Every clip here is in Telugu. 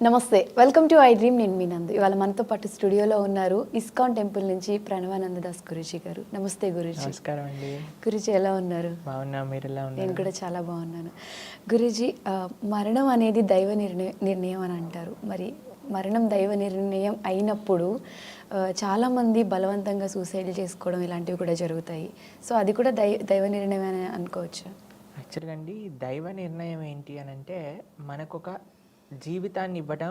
నమస్తే, వెల్కమ్ టు ఐ డ్రీమ్. నేను మీ నందు. ఇవాళ మనతో పాటు స్టూడియోలో ఉన్నారు ఇస్కాన్ టెంపుల్ నుంచి ప్రణవానంద దాస్ గురూజీ గారు. నమస్తే గురూజీ. నమస్కారం అండి. గురూజీ ఎలా ఉన్నారు? బాగున్నా, మీరు ఎలా ఉన్నారు? నేను కూడా చాలా బాగున్నాను. గురూజీ, మరణం అనేది దైవ నిర్ణయం అని అంటారు. మరి మరణం దైవ నిర్ణయం అయినప్పుడు చాలామంది బలవంతంగా సూసైడ్ చేసుకోవడం ఇలాంటివి కూడా జరుగుతాయి. సో అది కూడా దైవ నిర్ణయం అని అనుకోవచ్చు. యాక్చువల్గా అండి, దైవ నిర్ణయం ఏంటి అని అంటే మనకొక జీవితాన్ని ఇవ్వడం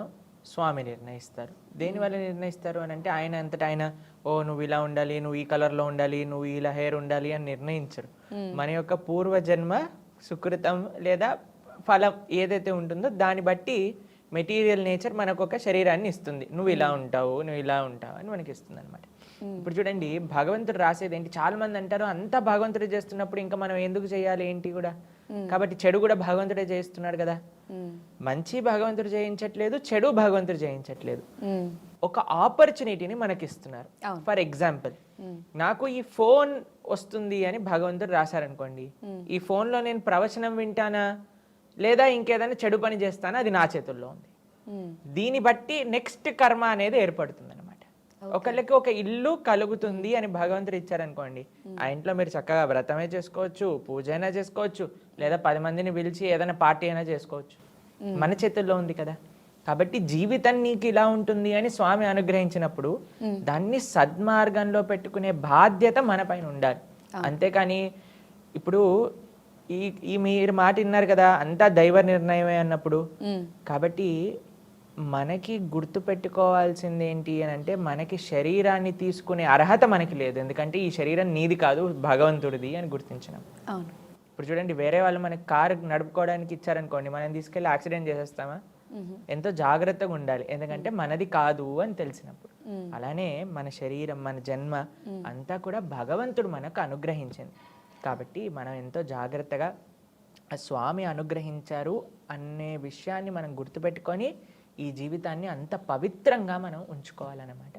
స్వామి నిర్ణయిస్తారు. దేనివల్ల నిర్ణయిస్తారు అని అంటే ఆయన అంతటా ఆయన నువ్వు ఇలా ఉండాలి, నువ్వు ఈ కలర్లో ఉండాలి, నువ్వు ఇలా హెయిర్ ఉండాలి అని నిర్ణయించరు. మన యొక్క పూర్వజన్మ సుకృతం లేదా ఫలం ఏదైతే ఉంటుందో దాన్ని బట్టి మెటీరియల్ నేచర్ మనకు ఒక శరీరాన్ని ఇస్తుంది. నువ్వు ఇలా ఉంటావు, నువ్వు ఇలా ఉంటావు అని మనకి ఇస్తుంది అనమాట. ఇప్పుడు చూడండి, భగవంతుడు రాసేది ఏంటి? చాలా మంది అంటారు అంతా భగవంతుడే చేస్తున్నప్పుడు ఇంకా మనం ఎందుకు చేయాలి ఏంటి కూడా. కాబట్టి చెడు కూడా భగవంతుడే చేస్తున్నాడు కదా. మంచి భగవంతుడు చేయించట్లేదు, చెడు భగవంతుడు చేయించట్లేదు. ఒక ఆపర్చునిటీని మనకి ఇస్తున్నారు. ఫర్ ఎగ్జాంపుల్, నాకు ఈ ఫోన్ వస్తుంది అని భగవంతుడు రాశారనుకోండి, ఈ ఫోన్లో నేను ప్రవచనం వింటానా లేదా ఇంకేదైనా చెడు పని చేస్తానా అది నా చేతుల్లో ఉంది. దీన్ని బట్టి నెక్స్ట్ కర్మ అనేది ఏర్పడుతుంది అనమాట. ఒకళ్ళకి ఒక ఇల్లు కలుగుతుంది అని భగవంతుడు ఇచ్చారనుకోండి, ఆ ఇంట్లో మీరు చక్కగా వ్రతమే చేసుకోవచ్చు, పూజ అయినా చేసుకోవచ్చు, లేదా 10 మందిని పిలిచి ఏదైనా పార్టీ అయినా చేసుకోవచ్చు. మన చేతుల్లో ఉంది కదా. కాబట్టి జీవితం నీకు ఇలా ఉంటుంది అని స్వామి అనుగ్రహించినప్పుడు దాన్ని సద్మార్గంలో పెట్టుకునే బాధ్యత మన పైన ఉండాలి. అంతేకాని ఇప్పుడు ఈ మీరు మాట విన్నారు కదా, అంతా దైవ నిర్ణయమే అన్నప్పుడు. కాబట్టి మనకి గుర్తు పెట్టుకోవాల్సింది ఏంటి అని అంటే, మనకి శరీరాన్ని తీసుకునే అర్హత మనకి లేదు. ఎందుకంటే ఈ శరీరం నీది కాదు, భగవంతుడిది అని గుర్తించినాం. ఇప్పుడు చూడండి, వేరే వాళ్ళు మనకి కారు నడుపుకోవడానికి ఇచ్చారనుకోండి, మనం తీసుకెళ్ళి యాక్సిడెంట్ చేసేస్తామా? ఎంతో జాగ్రత్తగా ఉండాలి, ఎందుకంటే మనది కాదు అని తెలిసినప్పుడు. అలానే మన శరీరం, మన జన్మ అంతా కూడా భగవంతుడు మనకు అనుగ్రహించింది. కాబట్టి మనం ఎంతో జాగ్రత్తగా స్వామి అనుగ్రహించారు అనే విషయాన్ని మనం గుర్తుపెట్టుకొని ఈ జీవితాన్ని అంత పవిత్రంగా మనం ఉంచుకోవాలన్నమాట.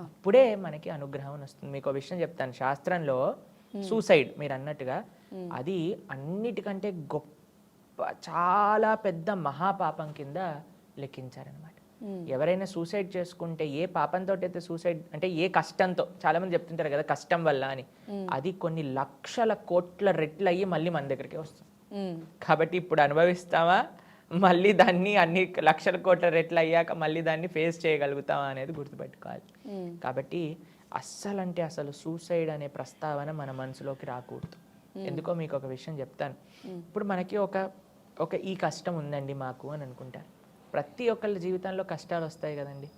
అప్పుడే మనకి అనుగ్రహం వస్తుంది. మీకు ఒక విషయం చెప్తాను. శాస్త్రంలో సూసైడ్ మీరు అన్నట్టుగా అది అన్నిటికంటే గొప్ప, చాలా పెద్ద మహాపాపం కింద లెక్కించారనమాట. ఎవరైనా సూసైడ్ చేసుకుంటే, ఏ పాపంతో అయితే సూసైడ్ అంటే ఏ కష్టంతో, చాలా మంది చెప్తుంటారు కదా కష్టం వల్ల అని, అది కొన్ని లక్షల కోట్ల రెట్లు అయ్యి మళ్ళీ మన దగ్గరికి వస్తుంది. కాబట్టి ఇప్పుడు అనుభవిస్తామా, మళ్ళీ దాన్ని అన్ని లక్షల కోట్ల రెట్లు అయ్యాక మళ్ళీ దాన్ని ఫేస్ చేయగలుగుతామా అనేది గుర్తుపెట్టుకోవాలి. కాబట్టి అసలు సూసైడ్ అనే ప్రస్తావన మన మనసులోకి రాకూడదు. ఎందుకో మీకు ఒక విషయం చెప్తాను. ఇప్పుడు మనకి ఒక ఈ కష్టం ఉందండి మాకు అని అనుకుంటారు. ప్రతి ఒక్కళ్ళ జీవితంలో కష్టాలు వస్తాయి కదండి.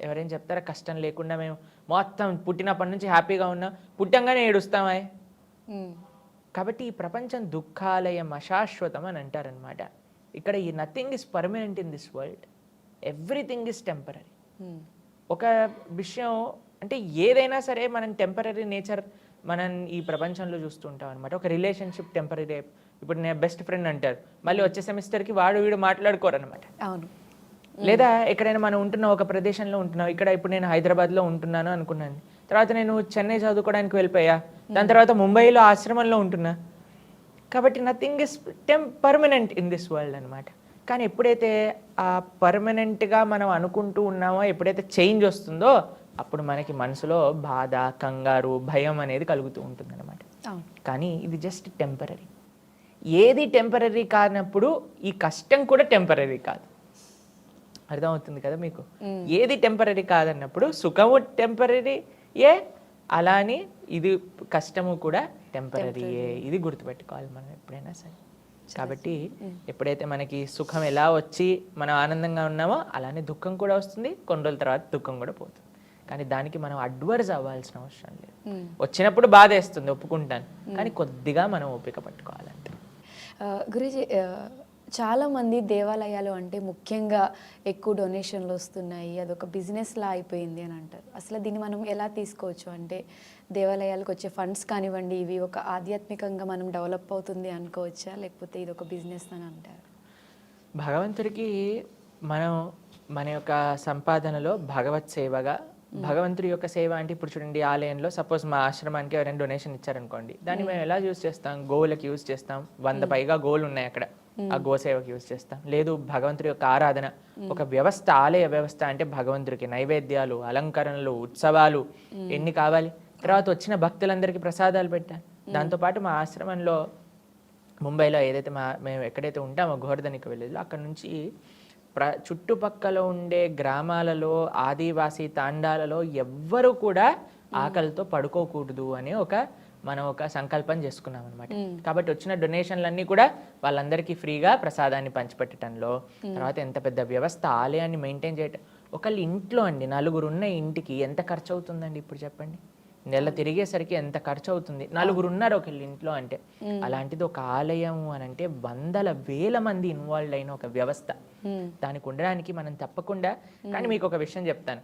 ఎవరైనా చెప్తారా కష్టం లేకుండా మేము మొత్తం పుట్టినప్పటి నుంచి హ్యాపీగా ఉన్నాం, పుట్టంగానే ఏడుస్తామా? కాబట్టి ఈ ప్రపంచం దుఃఖాలయం, అశాశ్వతం అని అంటారనమాట. ఇక్కడ ఈ nothing is permanent in this world, everything is temporary. ఒక విషయం అంటే ఏదైనా సరే మనం టెంపరీ నేచర్ మనం ఈ ప్రపంచంలో చూస్తూ ఉంటాం అనమాట. ఒక రిలేషన్షిప్ టెంపరీ. ఇప్పుడు నేను బెస్ట్ ఫ్రెండ్ అంటారు, మళ్ళీ వచ్చే సెమిస్టర్కి వాడు వీడు మాట్లాడుకోరు అనమాట. అవును. లేదా ఎక్కడైనా మనం ఉంటున్నాం, ఒక ప్రదేశంలో ఉంటున్నాం. ఇక్కడ ఇప్పుడు నేను హైదరాబాద్లో ఉంటున్నాను అనుకున్నాను, తర్వాత నేను చెన్నై చదువుకోవడానికి వెళ్ళిపోయా, దాని తర్వాత ముంబైలో ఆశ్రమంలో ఉంటున్నా. కాబట్టి nothing is permanent in this world అనమాట. కానీ ఎప్పుడైతే ఆ పర్మనెంట్గా మనం అనుకుంటూ ఉన్నామో, ఎప్పుడైతే చేంజ్ వస్తుందో అప్పుడు మనకి మనసులో బాధ, కంగారు, భయం అనేది కలుగుతూ ఉంటుంది అనమాట. కానీ ఇది జస్ట్ టెంపరీ. ఏది టెంపరీ కానప్పుడు ఈ కష్టం కూడా టెంపరీ కాదు. అర్థమవుతుంది కదా మీకు? ఏది టెంపరీ కాదన్నప్పుడు సుఖము టెంపరీయే, అలానే ఇది కష్టము కూడా టెంపరీయే. ఇది గుర్తుపెట్టుకోవాలి మనం ఎప్పుడైనా సరే. కాబట్టి ఎప్పుడైతే మనకి సుఖం ఎలా వచ్చి మనం ఆనందంగా ఉన్నామో అలానే దుఃఖం కూడా వస్తుంది, కొన్ని రోజుల తర్వాత దుఃఖం కూడా పోతుంది. కానీ దానికి మనం అడ్వర్స్ అవ్వాల్సిన అవసరం లేదు. వచ్చినప్పుడు బాధ వేస్తుంది, ఒప్పుకుంటాను, కానీ కొద్దిగా మనం ఓపిక పట్టుకోవాలంటే. గురూజీ, చాలామంది దేవాలయాలు అంటే ముఖ్యంగా ఎక్కువ డొనేషన్లు వస్తున్నాయి, అదొక బిజినెస్లా అయిపోయింది అని అంటారు. అసలు దీన్ని మనం ఎలా తీసుకోవచ్చు? అంటే దేవాలయాలకు వచ్చే ఫండ్స్ కానివ్వండి, ఇవి ఒక ఆధ్యాత్మికంగా మనం డెవలప్ అవుతుంది అనుకోవచ్చా, లేకపోతే ఇది ఒక బిజినెస్ అని అంటారు? భగవంతుడికి మనం మన యొక్క సంపాదనలో భగవత్ సేవగా, భగవంతుడి యొక్క సేవ అంటే ఇప్పుడు చూడండి, ఆలయంలో సపోజ్ మా ఆశ్రమానికి ఎవరైనా డొనేషన్ ఇచ్చారనుకోండి, దాన్ని మేము ఎలా యూజ్ చేస్తాం? గోవులకి యూజ్ చేస్తాం. 100 పైగా గోవులు ఉన్నాయి అక్కడ. ఆ గోసేవకి యూజ్ చేస్తాం. లేదు భగవంతుడి యొక్క ఆరాధన, ఒక వ్యవస్థ, ఆలయ వ్యవస్థ అంటే భగవంతుడికి నైవేద్యాలు, అలంకరణలు, ఉత్సవాలు ఎన్ని కావాలి. తర్వాత వచ్చిన భక్తులందరికీ ప్రసాదాలు పెట్టాలి. దాంతోపాటు మా ఆశ్రమంలో ముంబైలో ఏదైతే మేము ఎక్కడైతే ఉంటామో గోవర్ధనిక విలేజ్లో, అక్కడ నుంచి చుట్టుపక్కల ఉండే గ్రామాలలో ఆదివాసీ తాండాలలో ఎవ్వరూ కూడా ఆకలితో పడుకోకూడదు అని మనం ఒక సంకల్పం చేసుకున్నాం అనమాట. కాబట్టి వచ్చిన డొనేషన్లన్నీ కూడా వాళ్ళందరికీ ఫ్రీగా ప్రసాదాన్ని పంచిపెట్టడంలో, తర్వాత ఎంత పెద్ద వ్యవస్థ, ఆలయాన్ని మెయింటైన్ చేయటం. ఒకళ్ళు ఇంట్లో అండి 4 ఉన్న ఇంటికి ఎంత ఖర్చు అవుతుందండి ఇప్పుడు చెప్పండి. నెల తిరిగేసరికి ఎంత ఖర్చు అవుతుంది. 4 ఉన్నారు ఒకళ్ళు ఇంట్లో అంటే. అలాంటిది ఒక ఆలయం అని అంటే వందల వేల మంది ఇన్వాల్వ్ అయిన ఒక వ్యవస్థ. దానికి ఉండడానికి మనం తప్పకుండా, కానీ మీకు ఒక విషయం చెప్తాను,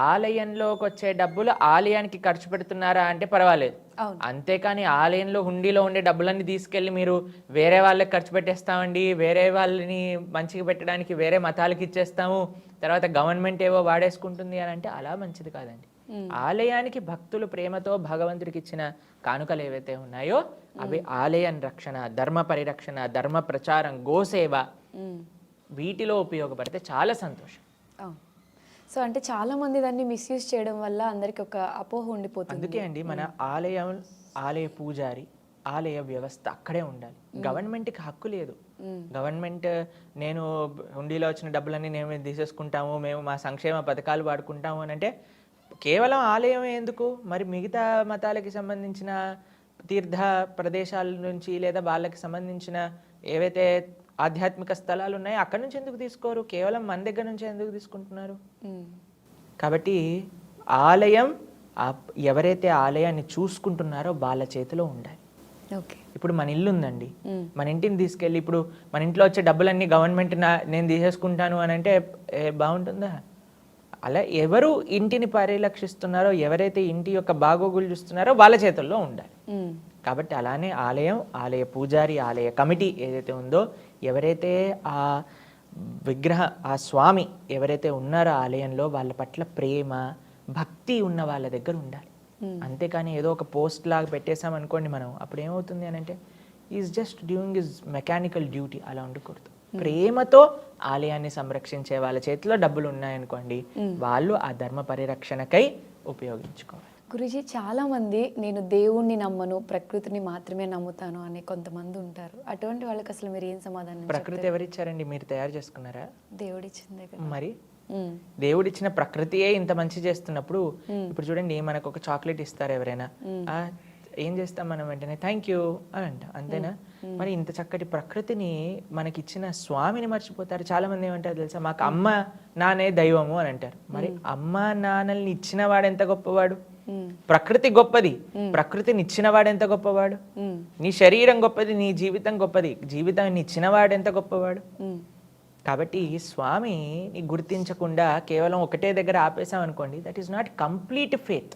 ఆలయంలోకి వచ్చే డబ్బులు ఆలయానికి ఖర్చు పెడుతున్నారా అంటే పర్వాలేదు. అంతేకాని ఆలయంలో హుండీలో ఉండే డబ్బులన్నీ తీసుకెళ్ళి మీరు వేరే వాళ్ళకి ఖర్చు పెట్టేస్తామండి, వేరే వాళ్ళని మంచిగా పెట్టడానికి వేరే మతాలకి ఇచ్చేస్తాము, తర్వాత గవర్నమెంట్ ఏవో వాడేసుకుంటుంది అని అంటే అలా మంచిది కాదండి. ఆలయానికి భక్తులు ప్రేమతో భగవంతుడికి ఇచ్చిన కానుకలు ఏవైతే ఉన్నాయో అవి ఆలయ రక్షణ, ధర్మ పరిరక్షణ, ధర్మ ప్రచారం, గోసేవ, వీటిలో ఉపయోగపడితే చాలా సంతోషం. సో అంటే చాలా మంది దాన్ని మిస్యూజ్ చేయడం వల్ల అందరికి ఒక అపోహ ఉండిపోతుంది. అందుకే అండి మన ఆలయ పూజారి, ఆలయ వ్యవస్థ అక్కడే ఉండాలి. గవర్నమెంట్కి హక్కు లేదు. గవర్నమెంట్ నేను హుండీలో వచ్చిన డబ్బులన్నీ మేము తీసేసుకుంటాము, మేము మా సంక్షేమ పథకాలు వాడుకుంటాము అని అంటే కేవలం ఆలయం ఎందుకు, మరి మిగతా మతాలకి సంబంధించిన తీర్థ ప్రదేశాల నుంచి లేదా వాళ్ళకి సంబంధించిన ఏవైతే ఆధ్యాత్మిక స్థలాలు ఉన్నాయో అక్కడి నుంచి ఎందుకు తీసుకోరు? కేవలం మన దగ్గర నుంచి ఎందుకు తీసుకుంటున్నారు? కాబట్టి ఆలయం, ఎవరైతే ఆలయాన్ని చూసుకుంటున్నారో వాళ్ళ చేతిలో ఉండాలి. ఇప్పుడు మన ఇల్లు ఉందండి, మన ఇంటిని తీసుకెళ్ళి ఇప్పుడు మన ఇంట్లో వచ్చే డబ్బులన్నీ గవర్నమెంట్ నేను తీసేసుకుంటాను అని అంటే బాగుంటుందా? అలా ఎవరు ఇంటిని పరిరక్షిస్తున్నారో, ఎవరైతే ఇంటి యొక్క బాగోగులు చూస్తున్నారో వాళ్ళ చేతుల్లో ఉండాలి. కాబట్టి అలానే ఆలయం, ఆలయ పూజారి, ఆలయ కమిటీ ఏదైతే ఉందో, ఎవరైతే ఆ స్వామి ఎవరైతే ఉన్నారో ఆలయంలో వాళ్ళ పట్ల ప్రేమ, భక్తి ఉన్న వాళ్ళ దగ్గర ఉండాలి. అంతేకాని ఏదో ఒక పోస్ట్ లాగా పెట్టేసాం అనుకోండి మనం, అప్పుడు ఏమవుతుంది అని అంటే is just doing is mechanical duty. అలా ఉండకూడదు. ప్రేమతో ఆలయాన్ని సంరక్షించే వాళ్ళ చేతిలో డబ్బులు ఉన్నాయనుకోండి, వాళ్ళు ఆ ధర్మ పరిరక్షణకై ఉపయోగించుకోవాలి. గురుజీ, చాలా మంది నేను దేవుణ్ణి నమ్మను, ప్రకృతిని మాత్రమే నమ్ముతాను అనే కొంతమంది ఉంటారు. అటువంటి వాళ్ళకి అసలు మీరు ఏం సమాధానం? ప్రకృతి ఎవరిచ్చారండి? మీరు తయారు చేసుకున్నారా? దేవుడిచ్చిందే కదా. మరి దేవుడిచ్చిన ప్రకృతియే ఇంత మంచి చేస్తున్నప్పుడు, ఇప్పుడు చూడండి మనకు ఒక చాక్లెట్ ఇస్తారు ఎవరైనా, ఏం చేస్తాం మనం? వెంటనే థ్యాంక్ యూ అని అంటాం, అంతేనా? మరి ఇంత చక్కటి ప్రకృతిని మనకిచ్చిన స్వామిని మర్చిపోతారు. చాలా మంది ఏమంటారు తెలుసా, మాకు అమ్మ నాన్నే దైవము అని అంటారు. మరి అమ్మ నాన్నల్ని ఇచ్చిన వాడు ఎంత గొప్పవాడు? ప్రకృతి గొప్పది, ప్రకృతిని ఇచ్చిన వాడు ఎంత గొప్పవాడు? నీ శరీరం గొప్పది, నీ జీవితం గొప్పది, జీవితాన్ని ఇచ్చిన వాడు ఎంత గొప్పవాడు? కాబట్టి స్వామిని గుర్తించకుండా కేవలం ఒకటే దగ్గర ఆపేసాం అనుకోండి, that is not complete faith.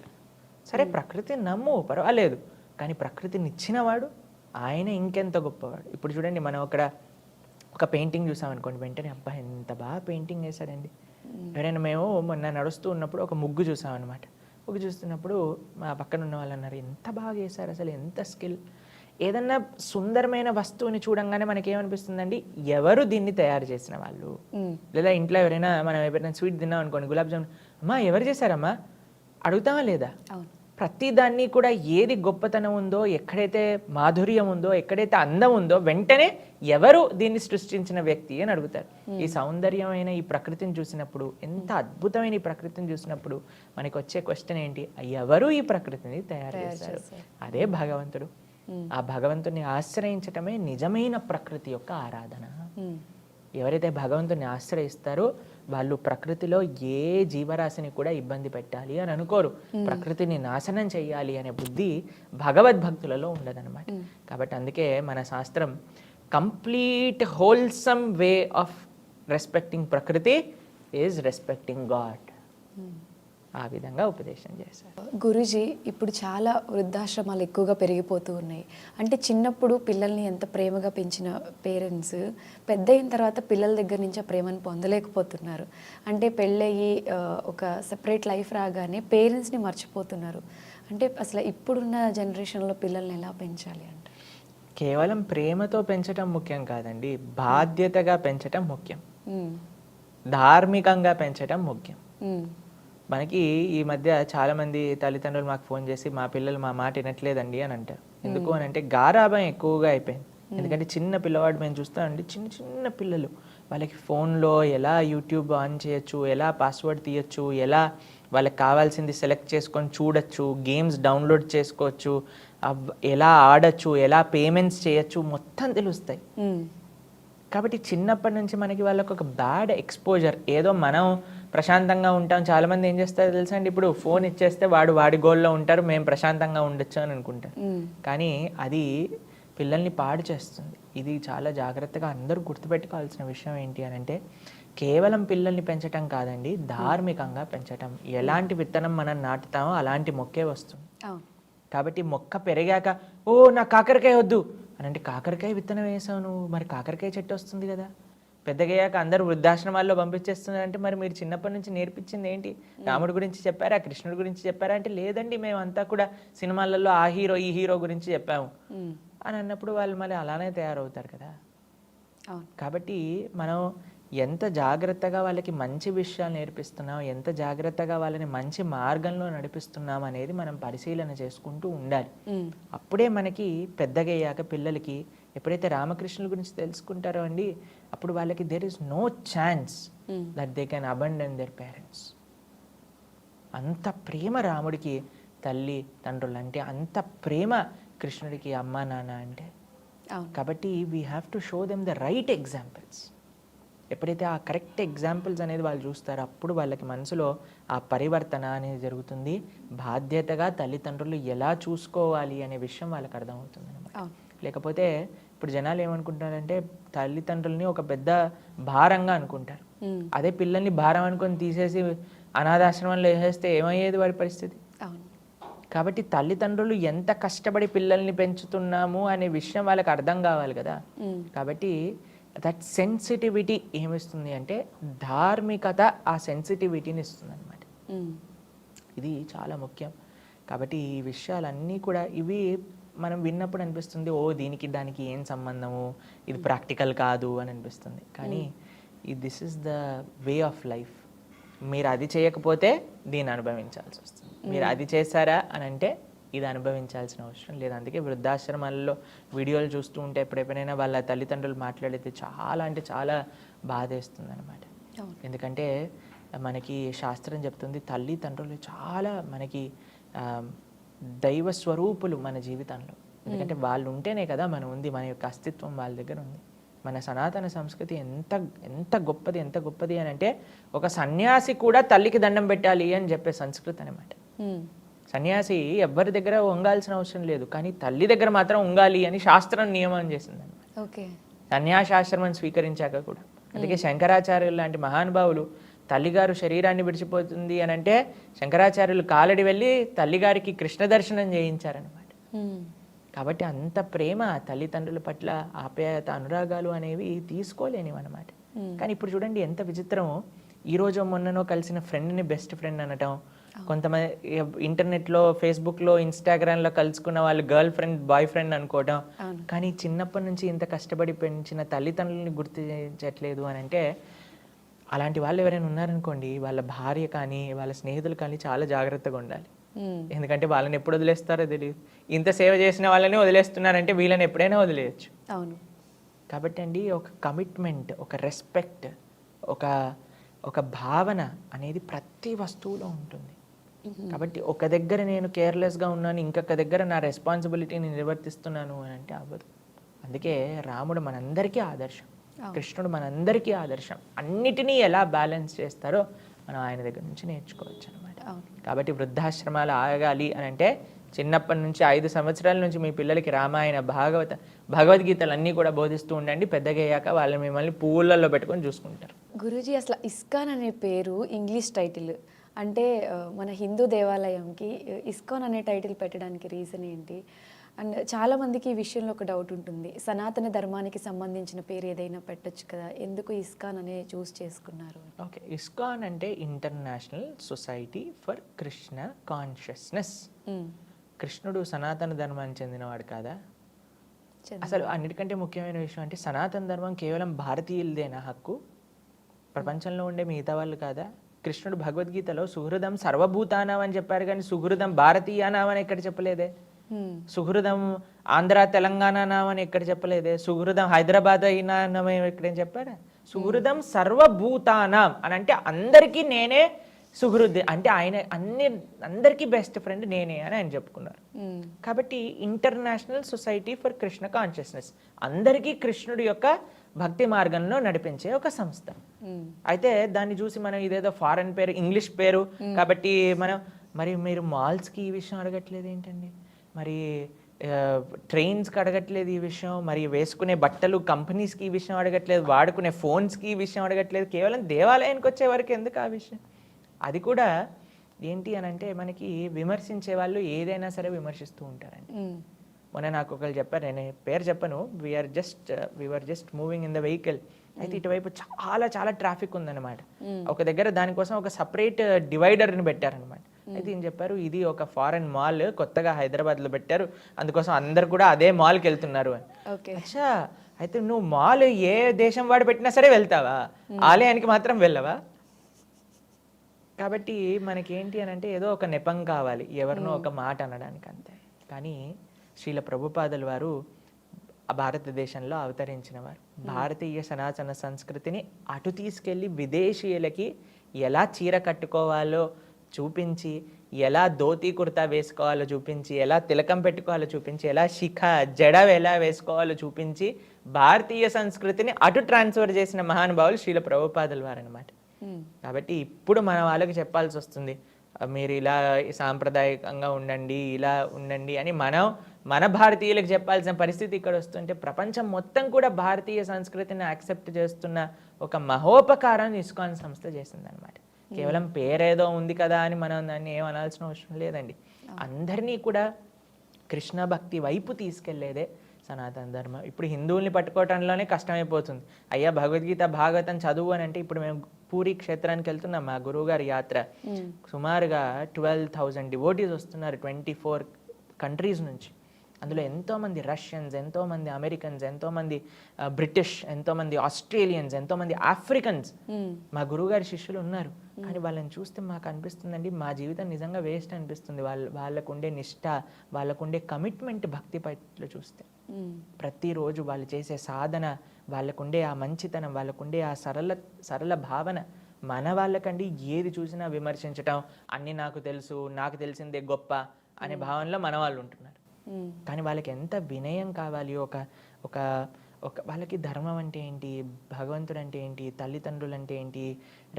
సరే ప్రకృతిని నమ్ము, పర్వాలేదు, కానీ ప్రకృతిని ఇచ్చినవాడు ఆయన ఇంకెంత గొప్పవాడు. ఇప్పుడు చూడండి మనం ఒక పెయింటింగ్ చూసామనుకోండి, వెంటనే అబ్బా ఎంత బాగా పెయింటింగ్ వేశాడండి. ఎవరైనా మేము మొన్న నడుస్తూ ఉన్నప్పుడు ఒక ముగ్గు చూసామన్నమాట. ముగ్గు చూస్తున్నప్పుడు మా పక్కన ఉన్న వాళ్ళు అన్నారు, ఎంత బాగా వేశారు, అసలు ఎంత స్కిల్. ఏదన్నా సుందరమైన వస్తువుని చూడంగానే మనకేమనిపిస్తుందండి, ఎవరు దీన్ని తయారు చేసిన వాళ్ళు. లేదా ఇంట్లో మనం ఎవరైనా స్వీట్ తిన్నాం అనుకోండి, గులాబ్ జామున్, అమ్మా ఎవరు చేశారమ్మా అడుగుతామా లేదా? ప్రతి దాన్ని కూడా ఏది గొప్పతనం ఉందో, ఎక్కడైతే మాధుర్యం ఉందో, ఎక్కడైతే అందం ఉందో, వెంటనే ఎవరు దీన్ని సృష్టించిన వ్యక్తి అని అడుగుతారు. ఈ సౌందర్యమైన ఈ ప్రకృతిని చూసినప్పుడు, ఎంత అద్భుతమైన ఈ ప్రకృతిని చూసినప్పుడు మనకి వచ్చే క్వశ్చన్ ఏంటి? ఎవరు ఈ ప్రకృతిని తయారు చేశారు? అదే భగవంతుడు. ఆ భగవంతుని ఆశ్రయించటమే నిజమైన ప్రకృతి యొక్క ఆరాధన. ఎవరైతే భగవంతుని ఆశ్రయిస్తారో వాళ్ళు ప్రకృతిలో ఏ జీవరాశిని కూడా ఇబ్బంది పెట్టాలి అని అనుకోరు. ప్రకృతిని నాశనం చెయ్యాలి అనే బుద్ధి భగవద్భక్తులలో ఉండదన్నమాట. కాబట్టి అందుకే మన శాస్త్రం complete wholesome way of respecting ప్రకృతి ఈజ్ రెస్పెక్టింగ్ గాడ్. ఆ విధంగా ఉపదేశం చేశారు. గురూజీ, ఇప్పుడు చాలా వృద్ధాశ్రమాలు ఎక్కువగా పెరిగిపోతూ ఉన్నాయి. అంటే చిన్నప్పుడు పిల్లల్ని ఎంత ప్రేమగా పెంచిన పేరెంట్స్ పెద్ద అయిన తర్వాత పిల్లల దగ్గర నుంచి ఆ ప్రేమను పొందలేకపోతున్నారు. అంటే పెళ్ళయి ఒక సెపరేట్ లైఫ్ రాగానే పేరెంట్స్ని మర్చిపోతున్నారు. అంటే అసలు ఇప్పుడున్న జనరేషన్లో పిల్లల్ని ఎలా పెంచాలి అంటే? కేవలం ప్రేమతో పెంచటం ముఖ్యం కాదండి, బాధ్యతగా పెంచటం ముఖ్యం, మ్మ్. ధార్మికంగా పెంచటం ముఖ్యం. మ్మ్. మనకి ఈ మధ్య చాలామంది తల్లిదండ్రులు మాకు ఫోన్ చేసి మా పిల్లలు మా మాట వినట్లేదండి అని అంటారు. ఎందుకు అని అంటే గారాబం ఎక్కువగా అయిపోయింది. ఎందుకంటే చిన్న పిల్లవాడు మేము చూస్తామండి, చిన్న చిన్న పిల్లలు వాళ్ళకి ఫోన్లో ఎలా యూట్యూబ్ ఆన్ చేయొచ్చు, ఎలా పాస్వర్డ్ తీయొచ్చు, ఎలా వాళ్ళకి కావాల్సింది సెలెక్ట్ చేసుకొని చూడొచ్చు, గేమ్స్ డౌన్లోడ్ చేసుకోవచ్చు, ఎలా ఆడచ్చు, ఎలా పేమెంట్స్ చేయొచ్చు, మొత్తం తెలుస్తాయి. మ్మ్. కాబట్టి చిన్నప్పటి నుంచి మనకి వాళ్ళకి ఒక బ్యాడ్ ఎక్స్పోజర్. ఏదో మనం ప్రశాంతంగా ఉంటాం, చాలామంది ఏం చేస్తారో తెలుసా అండి, ఇప్పుడు ఫోన్ ఇచ్చేస్తే వాడి గోల్లో ఉంటారు, మేము ప్రశాంతంగా ఉండొచ్చు అని అనుకుంటారు. మ్మ్. కానీ అది పిల్లల్ని పాడు చేస్తుంది. ఇది చాలా జాగ్రత్తగా అందరూ గుర్తుపెట్టుకోవాల్సిన విషయం ఏంటి అని అంటే, కేవలం పిల్లల్ని పెంచటం కాదండి, ధార్మికంగా పెంచటం. ఎలాంటి విత్తనం మనం నాటుతామో అలాంటి మొక్కే వస్తుంది. అవును. కాబట్టి మొక్క పెరిగాక ఓ నాకు కాకరకాయ వద్దు అని అంటే, కాకరకాయ విత్తనం వేసావు నువ్వు, మరి కాకరకాయ చెట్టు వస్తుంది కదా. పెద్దగయ్యాక అందరూ వృద్ధాశ్రమాల్లో పంపించేస్తున్నారంటే మరి మీరు చిన్నప్పటి నుంచి నేర్పించింది ఏంటి? రాముడి గురించి చెప్పారా, కృష్ణుడి గురించి చెప్పారా అంటే, లేదండి మేమంతా కూడా సినిమాలలో ఆ హీరో ఈ హీరో గురించి చెప్పాము మ్మ్. అని అన్నప్పుడు వాళ్ళు మళ్ళీ అలానే తయారవుతారు కదా. అవును. కాబట్టి మనం ఎంత జాగ్రత్తగా వాళ్ళకి మంచి విషయాలు నేర్పిస్తున్నాం, ఎంత జాగ్రత్తగా వాళ్ళని మంచి మార్గంలో నడిపిస్తున్నాం అనేది మనం పరిశీలన చేసుకుంటూ ఉండాలి. మ్మ్. అప్పుడే మనకి పెద్దగయ్యాక పిల్లలకి ఎప్పుడైతే రామకృష్ణుల గురించి తెలుసుకుంటారో అండి, అప్పుడు వాళ్ళకి there is no chance that they can abandon their parents. అంత ప్రేమ రాముడికి తల్లి తండ్రులు అంటే, అంత ప్రేమ కృష్ణుడికి అమ్మా నాన్న అంటే. అవును. కాబట్టి we have to show them the right examples. ఎప్పుడైతే ఆ కరెక్ట్ ఎగ్జాంపుల్స్ అనేది వాళ్ళు చూస్తారో అప్పుడు వాళ్ళకి మనసులో ఆ పరివర్తన అనేది జరుగుతుంది. బాధ్యతగా తల్లిదండ్రులు ఎలా చూసుకోవాలి అనే విషయం వాళ్ళకి అర్థమవుతుంది అనమాట. అవును. లేకపోతే ఇప్పుడు జనాలు ఏమనుకుంటారంటే తల్లిదండ్రుల్ని ఒక పెద్ద భారంగా అనుకుంటారు. మ్మ్. అదే పిల్లల్ని భారం అనుకొని తీసేసి అనాథాశ్రమంలో వేసేస్తే ఏమయ్యేది వారి పరిస్థితి? అవును. కాబట్టి తల్లిదండ్రులు ఎంత కష్టపడి పిల్లల్ని పెంచుతున్నాము అనే విషయం వాళ్ళకి అర్థం కావాలి కదా. మ్మ్. కాబట్టి దట్ సెన్సిటివిటీ ఏమిస్తుంది అంటే, ధార్మికత ఆ సెన్సిటివిటీని ఇస్తుంది అనమాట. మ్మ్. ఇది చాలా ముఖ్యం. కాబట్టి ఈ విషయాలన్నీ కూడా ఇవి మనం విన్నప్పుడు అనిపిస్తుంది, ఓ దీనికి దానికి ఏం సంబంధము, ఇది ప్రాక్టికల్ కాదు అని అనిపిస్తుంది. కానీ this is the way of life. మీరు అది చేయకపోతే దీన్ని అనుభవించాల్సి వస్తుంది, మీరు అది చేశారా అని అంటే ఇది అనుభవించాల్సిన అవసరం లేదు. అందుకే వృద్ధాశ్రమాల్లో వీడియోలు చూస్తూ ఉంటే ఎప్పుడెప్పుడైనా వాళ్ళ తల్లిదండ్రులు మాట్లాడితే చాలా అంటే చాలా బాధేస్తుంది అనమాట. అవును. ఎందుకంటే మనకి శాస్త్రం చెప్తుంది తల్లిదండ్రులు చాలా మనకి దైవ స్వరూపులు మన జీవితంలో. ఎందుకంటే వాళ్ళు ఉంటేనే కదా మనం ఉంది, మన యొక్క అస్తిత్వం వాళ్ళ దగ్గర ఉంది. మన సనాతన సంస్కృతి ఎంత ఎంత గొప్పది, ఎంత గొప్పది అని అంటే, ఒక సన్యాసి కూడా తల్లికి దండం పెట్టాలి అని చెప్పే సంస్కృతి అనమాట. మ్మ్. సన్యాసి ఎవరి దగ్గర వంగాల్సిన అవసరం లేదు, కానీ తల్లి దగ్గర మాత్రం వంగాలి అని శాస్త్రం నియమం చేసింది అనమాట. ఓకే. సన్యాసాశ్రమం స్వీకరించాక కూడా. అందుకే శంకరాచార్యులు లాంటి మహానుభావులు తల్లిగారు శరీరాన్ని విడిచిపోతుంది అని అంటే శంకరాచార్యులు కాలడి వెళ్ళి తల్లిగారికి కృష్ణ దర్శనం చేయించారనమాట. మ్మ్. కాబట్టి అంత ప్రేమ తల్లిదండ్రుల పట్ల ఆప్యాయత అనురాగాలు అనేవి తీసుకోలేనివి అనమాట. కానీ ఇప్పుడు చూడండి ఎంత విచిత్రమో, ఈరోజు మొన్ననో కలిసిన ఫ్రెండ్ని బెస్ట్ ఫ్రెండ్ అనటం, కొంతమంది ఇంటర్నెట్లో ఫేస్బుక్లో ఇన్స్టాగ్రామ్లో కలుసుకున్న వాళ్ళు గర్ల్ ఫ్రెండ్ బాయ్ ఫ్రెండ్ అనుకోవడం. కానీ చిన్నప్పటి నుంచి ఇంత కష్టపడి పెంచిన తల్లిదండ్రులని గుర్తించట్లేదు అని అంటే, అలాంటి వాళ్ళు ఎవరైనా ఉన్నారనుకోండి, వాళ్ళ భార్య కానీ వాళ్ళ స్నేహితులు కానీ చాలా జాగ్రత్తగా ఉండాలి. ఎందుకంటే వాళ్ళని ఎప్పుడు వదిలేస్తారో తెలియదు. ఇంత సేవ చేసిన వాళ్ళని వదిలేస్తున్నారంటే వీళ్ళని ఎప్పుడైనా వదిలేయచ్చు. అవును. కాబట్టి అండి ఒక కమిట్మెంట్, ఒక రెస్పెక్ట్, ఒక భావన అనేది ప్రతి వస్తువులో ఉంటుంది. కాబట్టి ఒక దగ్గర నేను కేర్లెస్గా ఉన్నాను, ఇంకొక దగ్గర నా రెస్పాన్సిబిలిటీని నిర్వర్తిస్తున్నాను అని అంటే అవ్వదు. అందుకే రాముడు మనందరికీ ఆదర్శం, కృష్ణుడు మనందరికీ ఆదర్శం. అన్నిటినీ ఎలా బ్యాలెన్స్ చేస్తారో మనం ఆయన దగ్గర నుంచి నేర్చుకోవచ్చు అనమాట. కాబట్టి వృద్ధాశ్రమాలు ఆగాలి అని అంటే చిన్నప్పటి నుంచి 5 సంవత్సరాల నుంచి మీ పిల్లలకి రామాయణ భగవద్గీతలు అన్నీ కూడా బోధిస్తూ ఉండండి. పెద్దగయ్యాక వాళ్ళు మిమ్మల్ని పువ్వులలో పెట్టుకొని చూసుకుంటారు. గురూజీ, అసలు ఇస్కాన్ అనే పేరు ఇంగ్లీష్ టైటిల్, అంటే మన హిందూ దేవాలయంకి ఇస్కాన్ అనే టైటిల్ పెట్టడానికి రీజన్ ఏంటి? అండ్ చాలామందికి ఈ విషయంలో ఒక డౌట్ ఉంటుంది, సనాతన ధర్మానికి సంబంధించిన పేరు ఏదైనా పెట్టొచ్చు కదా, ఎందుకు ఇస్కాన్ అనే చూస్ చేసుకున్నారు? ఓకే, ఇస్కాన్ అంటే international society for Krishna consciousness. కృష్ణుడు సనాతన ధర్మానికి చెందినవాడు కాదా? అసలు అన్నిటికంటే ముఖ్యమైన విషయం అంటే సనాతన ధర్మం కేవలం భారతీయులదేనా హక్కు, ప్రపంచంలో ఉండే మిగతా వాళ్ళు కాదా? కృష్ణుడు భగవద్గీతలో సుహృదం సర్వభూతానాం అని చెప్పారు, కానీ సుహృదం భారతీయానాం అని ఎక్కడ చెప్పలేదే. సుహృదం ఆంధ్ర తెలంగాణ నాం అని ఎక్కడ చెప్పలేదే. సుహృదం హైదరాబాద్ అయినా ఎక్కడేం చెప్పారా? సుహృదం సర్వభూతానాం అని అంటే అందరికీ నేనే సుహృద్, అంటే ఆయన అందరికీ బెస్ట్ ఫ్రెండ్ నేనే అని ఆయన చెప్పుకున్నారు. కాబట్టి international society for Krishna consciousness, అందరికీ కృష్ణుడి యొక్క భక్తి మార్గంలో నడిపించే ఒక సంస్థ. అయితే దాన్ని చూసి మనం ఇదేదో ఫారెన్ పేరు, ఇంగ్లీష్ పేరు కాబట్టి మనం, మరి మీరు మాల్స్కి ఈ విషయం అడగట్లేదు ఏంటండి? మరి ట్రైన్స్కి అడగట్లేదు ఈ విషయం, మరి వేసుకునే బట్టలు కంపెనీస్కి ఈ విషయం అడగట్లేదు, వాడుకునే ఫోన్స్కి ఈ విషయం అడగట్లేదు, కేవలం దేవాలయానికి వచ్చే వరకు ఎందుకు ఆ విషయం? అది కూడా ఏంటి అని అంటే మనకి విమర్శించే వాళ్ళు ఏదైనా సరే విమర్శిస్తూ ఉంటారండి. మొన్న నాకు ఒకళ్ళు చెప్పారు, నేను పేరు చెప్పను, we are just moving in the vehicle, అయితే ఇటువైపు చాలా చాలా ట్రాఫిక్ ఉందన్నమాట. ఒక దగ్గర దానికోసం ఒక సపరేట్ డివైడర్ని పెట్టారనమాట. అయితే ఏం చెప్పారు, ఇది ఒక ఫారెన్ మాల్ కొత్తగా హైదరాబాద్లో పెట్టారు, అందుకోసం అందరు కూడా అదే మాల్కి వెళ్తున్నారు అని. అచ్చా, అయితే నువ్వు మాల్ ఏ దేశం వాడు పెట్టినా సరే వెళ్తావా, ఆలయానికి మాత్రం వెళ్ళవా? కాబట్టి మనకేంటి అని అంటే ఏదో ఒక నెపం కావాలి, ఎవరినో ఒక మాట అనడానికి, అంతే. కానీ శ్రీల ప్రభుపాదుల వారు భారతదేశంలో అవతరించిన వారు, భారతీయ సనాతన సంస్కృతిని అటు తీసుకెళ్ళి విదేశీయులకి ఎలా చీర కట్టుకోవాలో చూపించి, ఎలా ధోతి కుర్తా వేసుకోవాలో చూపించి, ఎలా తిలకం పెట్టుకోవాలో చూపించి, ఎలా శిఖ జడ ఎలా వేసుకోవాలో చూపించి భారతీయ సంస్కృతిని అటు ట్రాన్స్ఫర్ చేసిన మహానుభావులు శ్రీల ప్రభుపాదుల వారు అనమాట. కాబట్టి ఇప్పుడు మన వాళ్ళకి చెప్పాల్సి వస్తుంది, మీరు ఇలా సాంప్రదాయకంగా ఉండండి, ఇలా ఉండండి అని మన భారతీయులకు చెప్పాల్సిన పరిస్థితి ఇక్కడ వస్తుంటే, ప్రపంచం మొత్తం కూడా భారతీయ సంస్కృతిని యాక్సెప్ట్ చేస్తున్న ఒక మహోపకారాన్ని ఇస్కాన్ సంస్థ చేసిందనమాట. కేవలం పేరేదో ఉంది కదా అని మనం దాన్ని ఏమనాల్సిన అవసరం లేదండి. అందరినీ కూడా కృష్ణ భక్తి వైపు తీసుకెళ్లేదే సనాతన ధర్మం. ఇప్పుడు హిందువుల్ని పట్టుకోవటంలోనే కష్టమైపోతుంది. అయ్యా భగవద్గీత భాగవతం చదువు అని అంటే, ఇప్పుడు మేము పూరి క్షేత్రానికి వెళ్తున్నాం, మా గురువు గారి యాత్ర, సుమారుగా 12,000 డివోటీస్ వస్తున్నారు 24 కంట్రీస్ నుంచి. అందులో ఎంతోమంది రష్యన్స్, ఎంతోమంది అమెరికన్స్, ఎంతోమంది బ్రిటిష్, ఎంతోమంది ఆస్ట్రేలియన్స్, ఎంతోమంది ఆఫ్రికన్స్ మా గురువుగారి శిష్యులు ఉన్నారు. కానీ వాళ్ళని చూస్తే మాకు అనిపిస్తుందండి, మా జీవితం నిజంగా వేస్ట్ అనిపిస్తుంది. వాళ్ళకుండే నిష్ఠ, వాళ్ళకుండే కమిట్మెంట్ భక్తి పట్ల చూస్తే. ప్రతిరోజు వాళ్ళు చేసే సాధన, వాళ్ళకుండే ఆ మంచితనం, వాళ్ళకుండే ఆ సరళ భావన, మన వాళ్ళకండి ఏది చూసినా విమర్శించటం, అన్నీ నాకు తెలుసు, నాకు తెలిసిందే గొప్ప అనే భావనలో మన వాళ్ళు ఉంటున్నారు. కానీ వాళ్ళకి ఎంత వినయం కావాలి, ఒక వాళ్ళకి ధర్మం అంటే ఏంటి, భగవంతుడు అంటే ఏంటి, తల్లిదండ్రులు అంటే ఏంటి,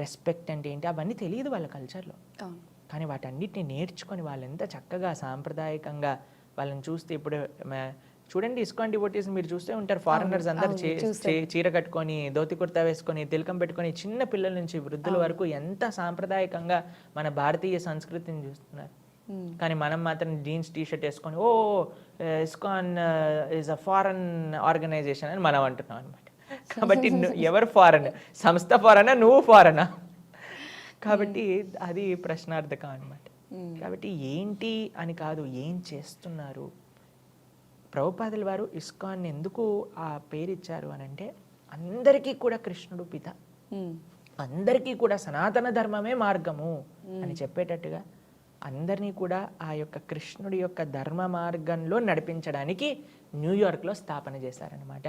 రెస్పెక్ట్ అంటే ఏంటి, అవన్నీ తెలియదు వాళ్ళ కల్చర్లో. కానీ వాటన్నిటిని నేర్చుకొని వాళ్ళు ఎంత చక్కగా సాంప్రదాయకంగా వాళ్ళని చూస్తే, ఇప్పుడు చూడండి ఇస్కాన్ డివోటీస్ మీరు చూస్తే ఉంటారు, ఫారినర్స్ అందరు చీర కట్టుకొని, ధోతి కుర్తా వేసుకొని, తిలకం పెట్టుకొని, చిన్న పిల్లల నుంచి వృద్ధుల వరకు ఎంత సాంప్రదాయకంగా మన భారతీయ సంస్కృతిని చూస్తున్నారు. కానీ మనం మాత్రం జీన్స్ టీషర్ట్ వేసుకొని ISKCON is a foreign organisation అని మనం అంటున్నాం అనమాట. కాబట్టి ఎవరు ఫారెన్, సంస్థ ఫారెనా, నువ్వు ఫారెనా? కాబట్టి అది ప్రశ్నార్థకం అనమాట. కాబట్టి ఏంటి అని కాదు, ఏం చేస్తున్నారు. ప్రభుపాదుల వారు ఇస్కాన్ ఎందుకు ఆ పేరు ఇచ్చారు అని అంటే, అందరికీ కూడా కృష్ణుడు పిత, అందరికీ కూడా సనాతన ధర్మమే మార్గము అని చెప్పేటట్టుగా అందరినీ కూడా ఆ యొక్క కృష్ణుడి యొక్క ధర్మ మార్గంలో నడిపించడానికి న్యూయార్క్లో స్థాపన చేశారనమాట.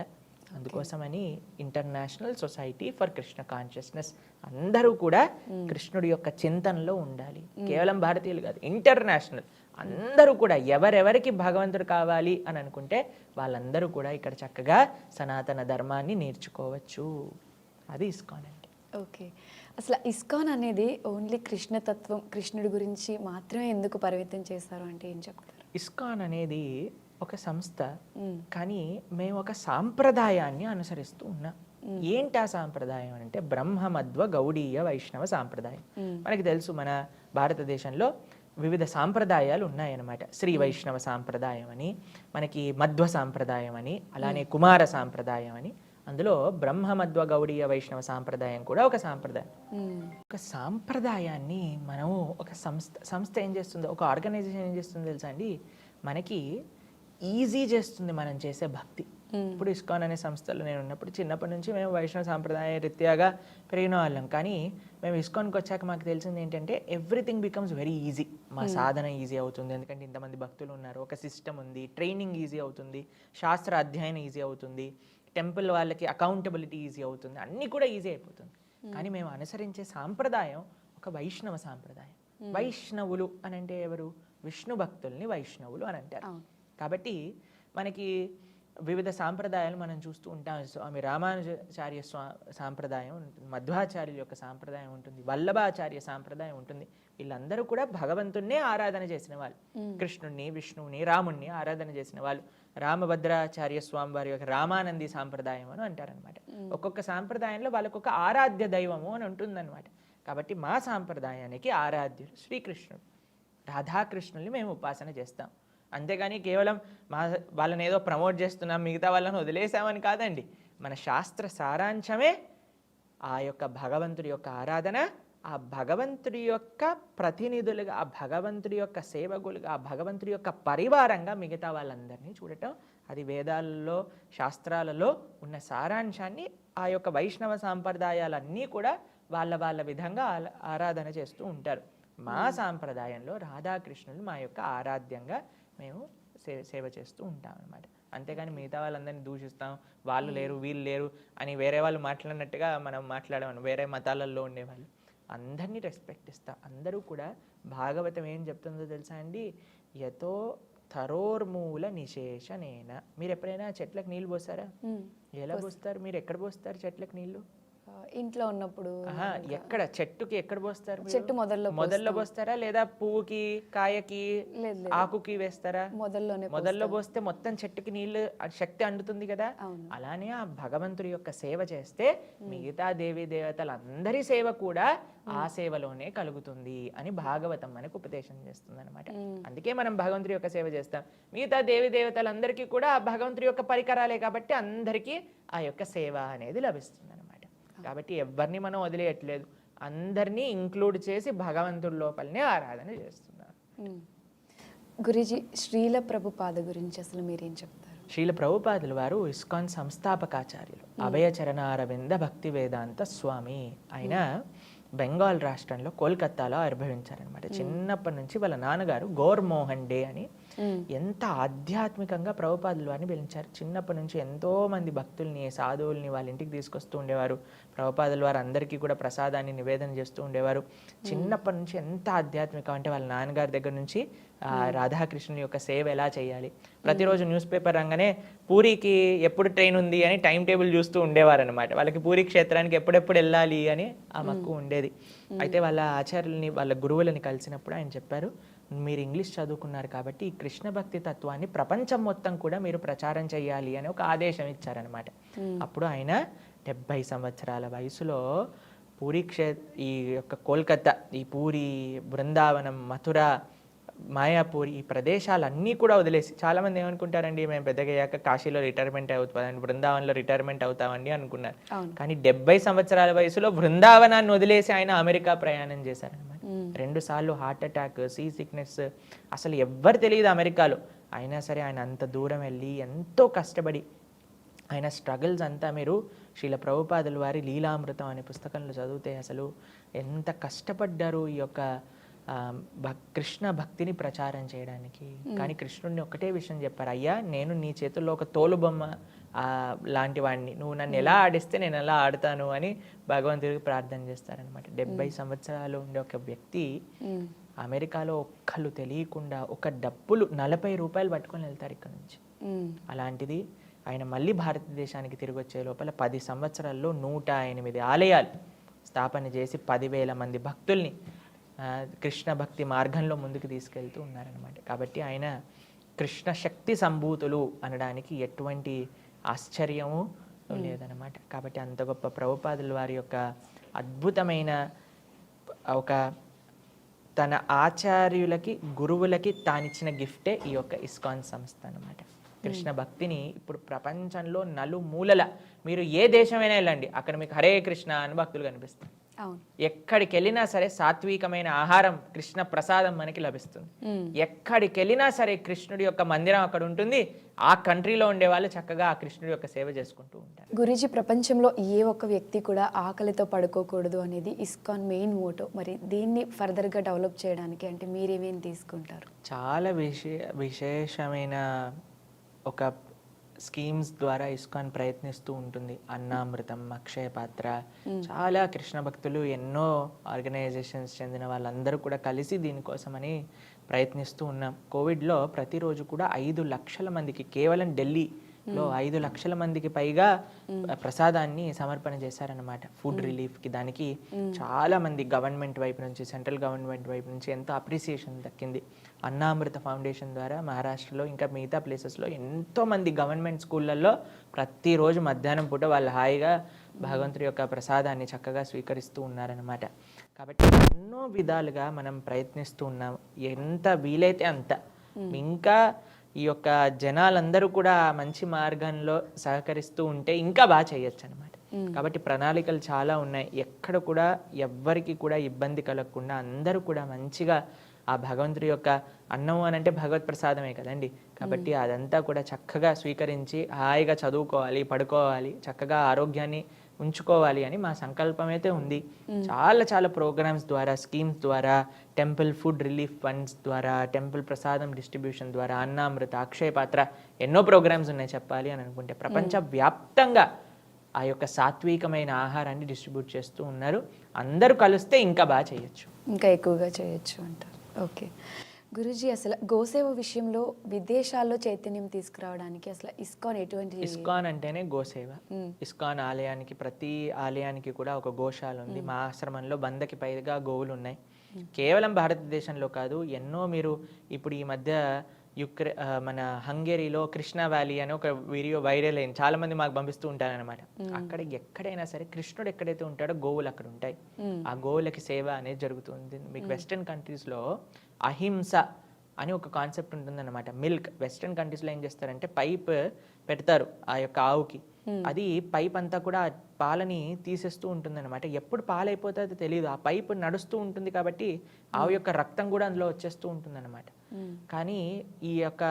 అందుకోసమని international society for Krishna consciousness, అందరూ కూడా కృష్ణుడి యొక్క చింతనలో ఉండాలి. కేవలం భారతీయులు కాదు, ఇంటర్నేషనల్ అందరూ కూడా ఎవరెవరికి భగవంతుడు కావాలి అని అనుకుంటే వాళ్ళందరూ కూడా ఇక్కడ చక్కగా సనాతన ధర్మాన్ని నేర్చుకోవచ్చు. అది ఇస్కాన్ అండి. ఓకే, అసలు ఇస్కాన్ అనేది ఓన్లీ కృష్ణతత్వం, కృష్ణుడి గురించి మాత్రమే ఎందుకు పరిమితం చేశారు అంటే ఏం చెప్తారు? ఇస్కాన్ అనేది ఒక సంస్థ, కానీ మేము ఒక సాంప్రదాయాన్ని అనుసరిస్తూ ఉన్నాం. ఏంటి ఆ సాంప్రదాయం అంటే బ్రహ్మమధ్వ గౌడీయ వైష్ణవ సాంప్రదాయం. మనకి తెలుసు మన భారతదేశంలో వివిధ సాంప్రదాయాలు ఉన్నాయన్నమాట. శ్రీ వైష్ణవ సాంప్రదాయం అని, మనకి మధ్వ సాంప్రదాయం అని, అలానే కుమార సాంప్రదాయం అని. అందులో బ్రహ్మమధ్వ గౌడీయ వైష్ణవ సాంప్రదాయం కూడా ఒక సాంప్రదాయం. ఒక సాంప్రదాయాన్ని మనము ఒక సంస్థ ఏం చేస్తుందో, ఒక ఆర్గనైజేషన్ ఏం చేస్తుందో తెలుసా అండి, మనకి ఈజీ చేస్తుంది మనం చేసే భక్తి. ఇప్పుడు ఇస్కాన్ అనే సంస్థలో నేను ఉన్నప్పుడు చిన్నప్పటి నుంచి మేము వైష్ణవ సాంప్రదాయ రీత్యాగా పెరిగిన వాళ్ళం. కానీ మేము ఇస్కాన్కి వచ్చాక మాకు తెలిసింది ఏంటంటే ఎవ్రీథింగ్ బికమ్స్ వెరీ ఈజీ. మా సాధన ఈజీ అవుతుంది, ఎందుకంటే ఇంతమంది భక్తులు ఉన్నారు, ఒక సిస్టమ్ ఉంది, ట్రైనింగ్ ఈజీ అవుతుంది, శాస్త్ర అధ్యయనం ఈజీ అవుతుంది, టెంపుల్ వాళ్ళకి అకౌంటబిలిటీ ఈజీ అవుతుంది, అన్నీ కూడా ఈజీ అయిపోతుంది. కానీ మేము అనుసరించే సాంప్రదాయం ఒక వైష్ణవ సాంప్రదాయం. వైష్ణవులు అని అంటే ఎవరు? విష్ణు భక్తుల్ని వైష్ణవులు అని అంటారు. కాబట్టి మనకి వివిధ సాంప్రదాయాలు మనం చూస్తూ ఉంటాం. స్వామి రామానుజాచార్య సాంప్రదాయం ఉంటుంది, మధ్వాచార్యుల యొక్క సాంప్రదాయం ఉంటుంది, వల్లభాచార్య సాంప్రదాయం ఉంటుంది. వీళ్ళందరూ కూడా భగవంతుణ్ణే ఆరాధన చేసిన వాళ్ళు. కృష్ణుణ్ణి, విష్ణువుని, రాముణ్ణి ఆరాధన చేసిన వాళ్ళు. రామభద్రాచార్య స్వామి వారి యొక్క రామానంది సాంప్రదాయం అని అంటారనమాట. ఒక్కొక్క సాంప్రదాయంలో వాళ్ళకొక ఆరాధ్య దైవము అని ఉంటుందన్నమాట. కాబట్టి మా సాంప్రదాయానికి ఆరాధ్యులు శ్రీకృష్ణుడు, రాధాకృష్ణుల్ని మేము ఉపాసన చేస్తాం. అంతేగాని కేవలం వాళ్ళని ఏదో ప్రమోట్ చేస్తున్నాం, మిగతా వాళ్ళని వదిలేసామని కాదండి. మన శాస్త్ర సారాంశమే ఆ యొక్క భగవంతుడి యొక్క ఆరాధన, ఆ భగవంతుడి యొక్క ప్రతినిధులుగా, ఆ భగవంతుడి యొక్క సేవకులుగా, ఆ భగవంతుడి యొక్క పరివారంగా మిగతా వాళ్ళందరినీ చూడటం. అది వేదాలలో, శాస్త్రాలలో ఉన్న సారాంశాన్ని ఆ యొక్క వైష్ణవ సాంప్రదాయాలన్నీ కూడా వాళ్ళ విధంగా ఆరాధన చేస్తూ ఉంటారు. మా సాంప్రదాయంలో రాధాకృష్ణులు మా యొక్క ఆరాధ్యంగా మేము సేవ చేస్తూ ఉంటాం అన్నమాట. అంతేగాని మిగతా వాళ్ళందరినీ దూషిస్తాం, వాళ్ళు లేరు వీళ్ళు లేరు అని వేరే వాళ్ళు మాట్లాడినట్టుగా మనం మాట్లాడమని. వేరే మతాలలో ఉండేవాళ్ళు అందరినీ రెస్పెక్ట్ ఇస్తాం. అందరూ కూడా భాగవతం ఏం చెప్తుందో తెలుసా అండి? యతో థరోర్మూల నిశేషనేన. మీరు ఎప్పుడైనా చెట్లకు నీళ్ళు పోస్తారా? ఎలా పోస్తారు? మీరు ఎక్కడ పోస్తారు చెట్లకు నీళ్ళు? ఇంట్లో ఉన్నప్పుడు. ఎక్కడ చెట్టుకి ఎక్కడ పోస్తారు? చెట్టు మొదల్లో పోస్తారా లేదా పువ్వుకి, కాయకి, ఆకుకి వేస్తారా? మొదల్లో పోస్తే మొత్తం చెట్టుకి నీళ్లు శక్తి అందుతుంది కదా. అలానే ఆ భగవంతుడి యొక్క సేవ చేస్తే మిగతా దేవీ దేవతలందరి సేవ కూడా ఆ సేవలోనే కలుగుతుంది అని భాగవతం మనకు ఉపదేశం చేస్తుంది అనమాట. అందుకే మనం భగవంతుడి యొక్క సేవ చేస్తాం. మిగతా దేవీ దేవతలందరికీ కూడా ఆ భగవంతుడి యొక్క పరికరాలే కాబట్టి అందరికీ ఆ యొక్క సేవ అనేది లభిస్తుంది అనమాట. కాబట్టి ఎవరిని మనం వదిలేయట్లేదు, అందరినీ ఇంక్లూడ్ చేసి భగవంతుడి లోపలనే ఆరాధన చేస్తున్నారు. గురుజీ, శ్రీల ప్రభుపాద గురించి అసలు మీరేం చెప్తారు? శ్రీల ప్రభుపాదుల వారు ఇస్కాన్ సంస్థాపకాచార్యులు, అభయచరణ అరవింద భక్తి వేదాంత స్వామి. ఆయన బెంగాల్ రాష్ట్రంలో కోల్కత్తాలో ఆవిర్భవించారనమాట. చిన్నప్పటి నుంచి వాళ్ళ నాన్నగారు గౌర్మోహన్ డే అని ఎంత ఆధ్యాత్మికంగా ప్రభుపాదుల వారిని పిలిచారు. చిన్నప్పటి నుంచి ఎంతో మంది భక్తుల్ని, సాధువుల్ని వాళ్ళ ఇంటికి తీసుకొస్తూ ఉండేవారు. ప్రభుపాదుల వారు అందరికీ కూడా ప్రసాదాన్ని నివేదన చేస్తూ ఉండేవారు. చిన్నప్పటి నుంచి ఎంత ఆధ్యాత్మికం అంటే వాళ్ళ నాన్నగారి దగ్గర నుంచి రాధాకృష్ణుని యొక్క సేవ ఎలా చేయాలి, ప్రతిరోజు న్యూస్ పేపర్ రంగానే పూరికి ఎప్పుడు ట్రైన్ ఉంది అని టైం టేబుల్ చూస్తూ ఉండేవారు అనమాట. వాళ్ళకి పూరి క్షేత్రానికి ఎప్పుడెప్పుడు వెళ్ళాలి అని ఆ మక్కువ ఉండేది. అయితే వాళ్ళ ఆచార్యుల్ని, వాళ్ళ గురువులని కలిసినప్పుడు ఆయన చెప్పారు, మీరు ఇంగ్లీష్ చదువుకున్నారు కాబట్టి ఈ కృష్ణ భక్తి తత్వాన్ని ప్రపంచం మొత్తం కూడా మీరు ప్రచారం చేయాలి అని ఒక ఆదేశం ఇచ్చారనమాట. అప్పుడు ఆయన 70 సంవత్సరాల వయసులో పూరి ఈ యొక్క కోల్కతా, ఈ పూరి, బృందావనం, మథుర, మాయాపూర్ ఈ ప్రదేశాలన్నీ కూడా వదిలేసి, చాలామంది ఏమనుకుంటారండి, మేము పెద్దగా అయ్యాక కాశీలో రిటైర్మెంట్ అవుతామండి, బృందావనంలో రిటైర్మెంట్ అవుతామండి అనుకున్నారు. కానీ 70 సంవత్సరాల వయసులో బృందావనాన్ని వదిలేసి ఆయన అమెరికా ప్రయాణం చేశారనమాట. 2 సార్లు హార్ట్ అటాక్, సీ సిక్నెస్, అసలు ఎవ్వరు తెలియదు అమెరికాలో. అయినా సరే ఆయన అంత దూరం వెళ్ళి ఎంతో కష్టపడి ఆయన స్ట్రగుల్స్ అంతా మీరు శ్రీల ప్రభుపాదుల వారి లీలామృతం అనే పుస్తకంలో చదివితే అసలు ఎంత కష్టపడ్డారు ఈ యొక్క కృష్ణ భక్తిని ప్రచారం చేయడానికి. కానీ కృష్ణుడిని ఒకటే విషయం చెప్పారు, అయ్యా నేను నీ చేతుల్లో ఒక తోలుబొమ్మ లాంటి వాడిని, నువ్వు నన్ను ఎలా ఆడిస్తే నేను ఎలా ఆడతాను అని భగవంతుడికి ప్రార్థన చేస్తారనమాట. 70 సంవత్సరాలు ఉండే ఒక వ్యక్తి అమెరికాలో ఒక్కళ్ళు తెలియకుండా ఒక డబ్బులు 40 రూపాయలు పట్టుకొని వెళ్తారు ఇక్కడ నుంచి. అలాంటిది ఆయన మళ్ళీ భారతదేశానికి తిరిగి వచ్చే లోపల 10 సంవత్సరాల్లో 108 ఆలయాలు స్థాపన చేసి 10,000 మంది భక్తుల్ని కృష్ణ భక్తి మార్గంలో ముందుకు తీసుకెళ్తూ ఉన్నారనమాట. కాబట్టి ఆయన కృష్ణ శక్తి సంభూతులు అనడానికి ఎటువంటి ఆశ్చర్యము లేదనమాట. కాబట్టి అంత గొప్ప ప్రభుపాదుల వారి యొక్క అద్భుతమైన ఒక తన ఆచార్యులకి, గురువులకి తానిచ్చిన గిఫ్టే ఈ యొక్క ఇస్కాన్ సంస్థ అనమాట. కృష్ణ భక్తిని ఇప్పుడు ప్రపంచంలో నలుమూలల మీరు ఏ దేశమైనా వెళ్ళండి, అక్కడ మీకు హరే కృష్ణ అని భక్తులు కనిపిస్తారు. అవును. ఎక్కడికి వెళ్ళినా సరే సాత్వికమైన ఆహారం, కృష్ణ ప్రసాదం మనకి లభిస్తుంది. ఎక్కడికి వెళ్ళినా సరే కృష్ణుడి యొక్క మందిరం అక్కడ ఉంటుంది. ఆ కంట్రీలో ఉండే వాళ్ళు చక్కగా ఆ కృష్ణుడి యొక్క సేవ చేసుకుంటూ ఉంటారు. గురూజీ, ప్రపంచంలో ఏ ఒక్క వ్యక్తి కూడా ఆకలితో పడుకోకూడదు అనేది ఇస్కాన్ మెయిన్ మోటో. మరి దీన్ని ఫర్దర్గా డెవలప్ చేయడానికి అంటే మీరేమేమి తీసుకుంటారు? చాలా విశేషమైన ఒక స్కీమ్స్ ద్వారా ఇస్కాన్ ప్రయత్నిస్తూ ఉంటుంది. అన్నామృతం, అక్షయ పాత్ర, చాలా కృష్ణ భక్తులు, ఎన్నో ఆర్గనైజేషన్స్ చెందిన వాళ్ళందరూ కూడా కలిసి దీనికోసమని ప్రయత్నిస్తూ ఉన్నాం. కోవిడ్లో ప్రతిరోజు కూడా 5 లక్షల మందికి, కేవలం ఢిల్లీలో 5 లక్షల మందికి పైగా ప్రసాదాన్ని సమర్పణ చేశారనమాట. ఫుడ్ రిలీఫ్కి. దానికి చాలా మంది గవర్నమెంట్ వైపు నుంచి, సెంట్రల్ గవర్నమెంట్ వైపు నుంచి ఎంతో అప్రిసియేషన్ దక్కింది. అన్నామృత ఫౌండేషన్ ద్వారా మహారాష్ట్రలో ఇంకా మిగతా ప్లేసెస్లో ఎంతోమంది గవర్నమెంట్ స్కూళ్ళల్లో ప్రతిరోజు మధ్యాహ్నం పూట వాళ్ళు హాయిగా భగవంతుడి యొక్క ప్రసాదాన్ని చక్కగా స్వీకరిస్తూ ఉన్నారనమాట. కాబట్టి ఎన్నో విధాలుగా మనం ప్రయత్నిస్తూ ఉన్నాం. ఎంత వీలైతే అంత. ఇంకా ఈ యొక్క జనాలందరూ కూడా మంచి మార్గంలో సహకరిస్తూ ఉంటే ఇంకా బాగా చేయొచ్చు అనమాట. కాబట్టి ప్రణాళికలు చాలా ఉన్నాయి. ఎక్కడ కూడా ఎవ్వరికి కూడా ఇబ్బంది కలగకుండా అందరూ కూడా మంచిగా ఆ భగవంతుడి యొక్క అన్నం అని అంటే భగవత్ ప్రసాదమే కదండి. కాబట్టి అదంతా కూడా చక్కగా స్వీకరించి హాయిగా చదువుకోవాలి, పడుకోవాలి, చక్కగా ఆరోగ్యాన్ని ఉంచుకోవాలి అని మా సంకల్పం అయితే ఉంది. చాలా చాలా ప్రోగ్రామ్స్ ద్వారా, స్కీమ్స్ ద్వారా, టెంపుల్ ఫుడ్ రిలీఫ్ ఫండ్స్ ద్వారా, టెంపుల్ ప్రసాదం డిస్ట్రిబ్యూషన్ ద్వారా, అన్నామృత, అక్షయ పాత్ర, ఎన్నో ప్రోగ్రామ్స్ ఉన్నాయి చెప్పాలి అని అనుకుంటే. ప్రపంచవ్యాప్తంగా ఆ యొక్క సాత్వికమైన ఆహారాన్ని డిస్ట్రిబ్యూట్ చేస్తూ ఉన్నారు. అందరూ కలిస్తే ఇంకా బాగా చేయొచ్చు, ఇంకా ఎక్కువగా చేయొచ్చు అంటారు. ఓకే గురూజీ, అసలు గోసేవ విషయంలో విదేశాల్లో చైతన్యం తీసుకురావడానికి అసలు ఇస్కాన్ ఎటువంటి? ఇస్కాన్ అంటేనే గోసేవ. ఇస్కాన్ ఆలయానికి, ప్రతి ఆలయానికి కూడా ఒక గోశాల ఉంది. మా ఆశ్రమంలో 100కి పైగా గోవులు ఉన్నాయి. కేవలం భారతదేశంలో కాదు, ఎన్నో మీరు ఇప్పుడు ఈ మధ్య మన హంగేరీలో కృష్ణ వ్యాలీ అని ఒక వీడియో వైరల్ అయింది. చాలా మంది మాకు పంపిస్తూ ఉంటారనమాట. అక్కడ ఎక్కడైనా సరే కృష్ణుడు ఎక్కడైతే ఉంటాడో గోవులు అక్కడ ఉంటాయి. ఆ గోవులకి సేవ అనేది జరుగుతుంది. మీకు వెస్టర్న్ కంట్రీస్లో అహింస అని ఒక కాన్సెప్ట్ ఉంటుందన్నమాట. మిల్క్ వెస్టర్న్ కంట్రీస్లో ఏం చేస్తారంటే పైప్ పెడతారు ఆ యొక్క ఆవుకి. అది పైప్ అంతా కూడా పాలని తీసేస్తూ ఉంటుందన్నమాట. ఎప్పుడు పాలైపోతుందో తెలియదు. ఆ పైప్ నడుస్తూ ఉంటుంది కాబట్టి ఆవు యొక్క రక్తం కూడా అందులో వచ్చేస్తూ ఉంటుందన్నమాట. కానీ ఈ యొక్క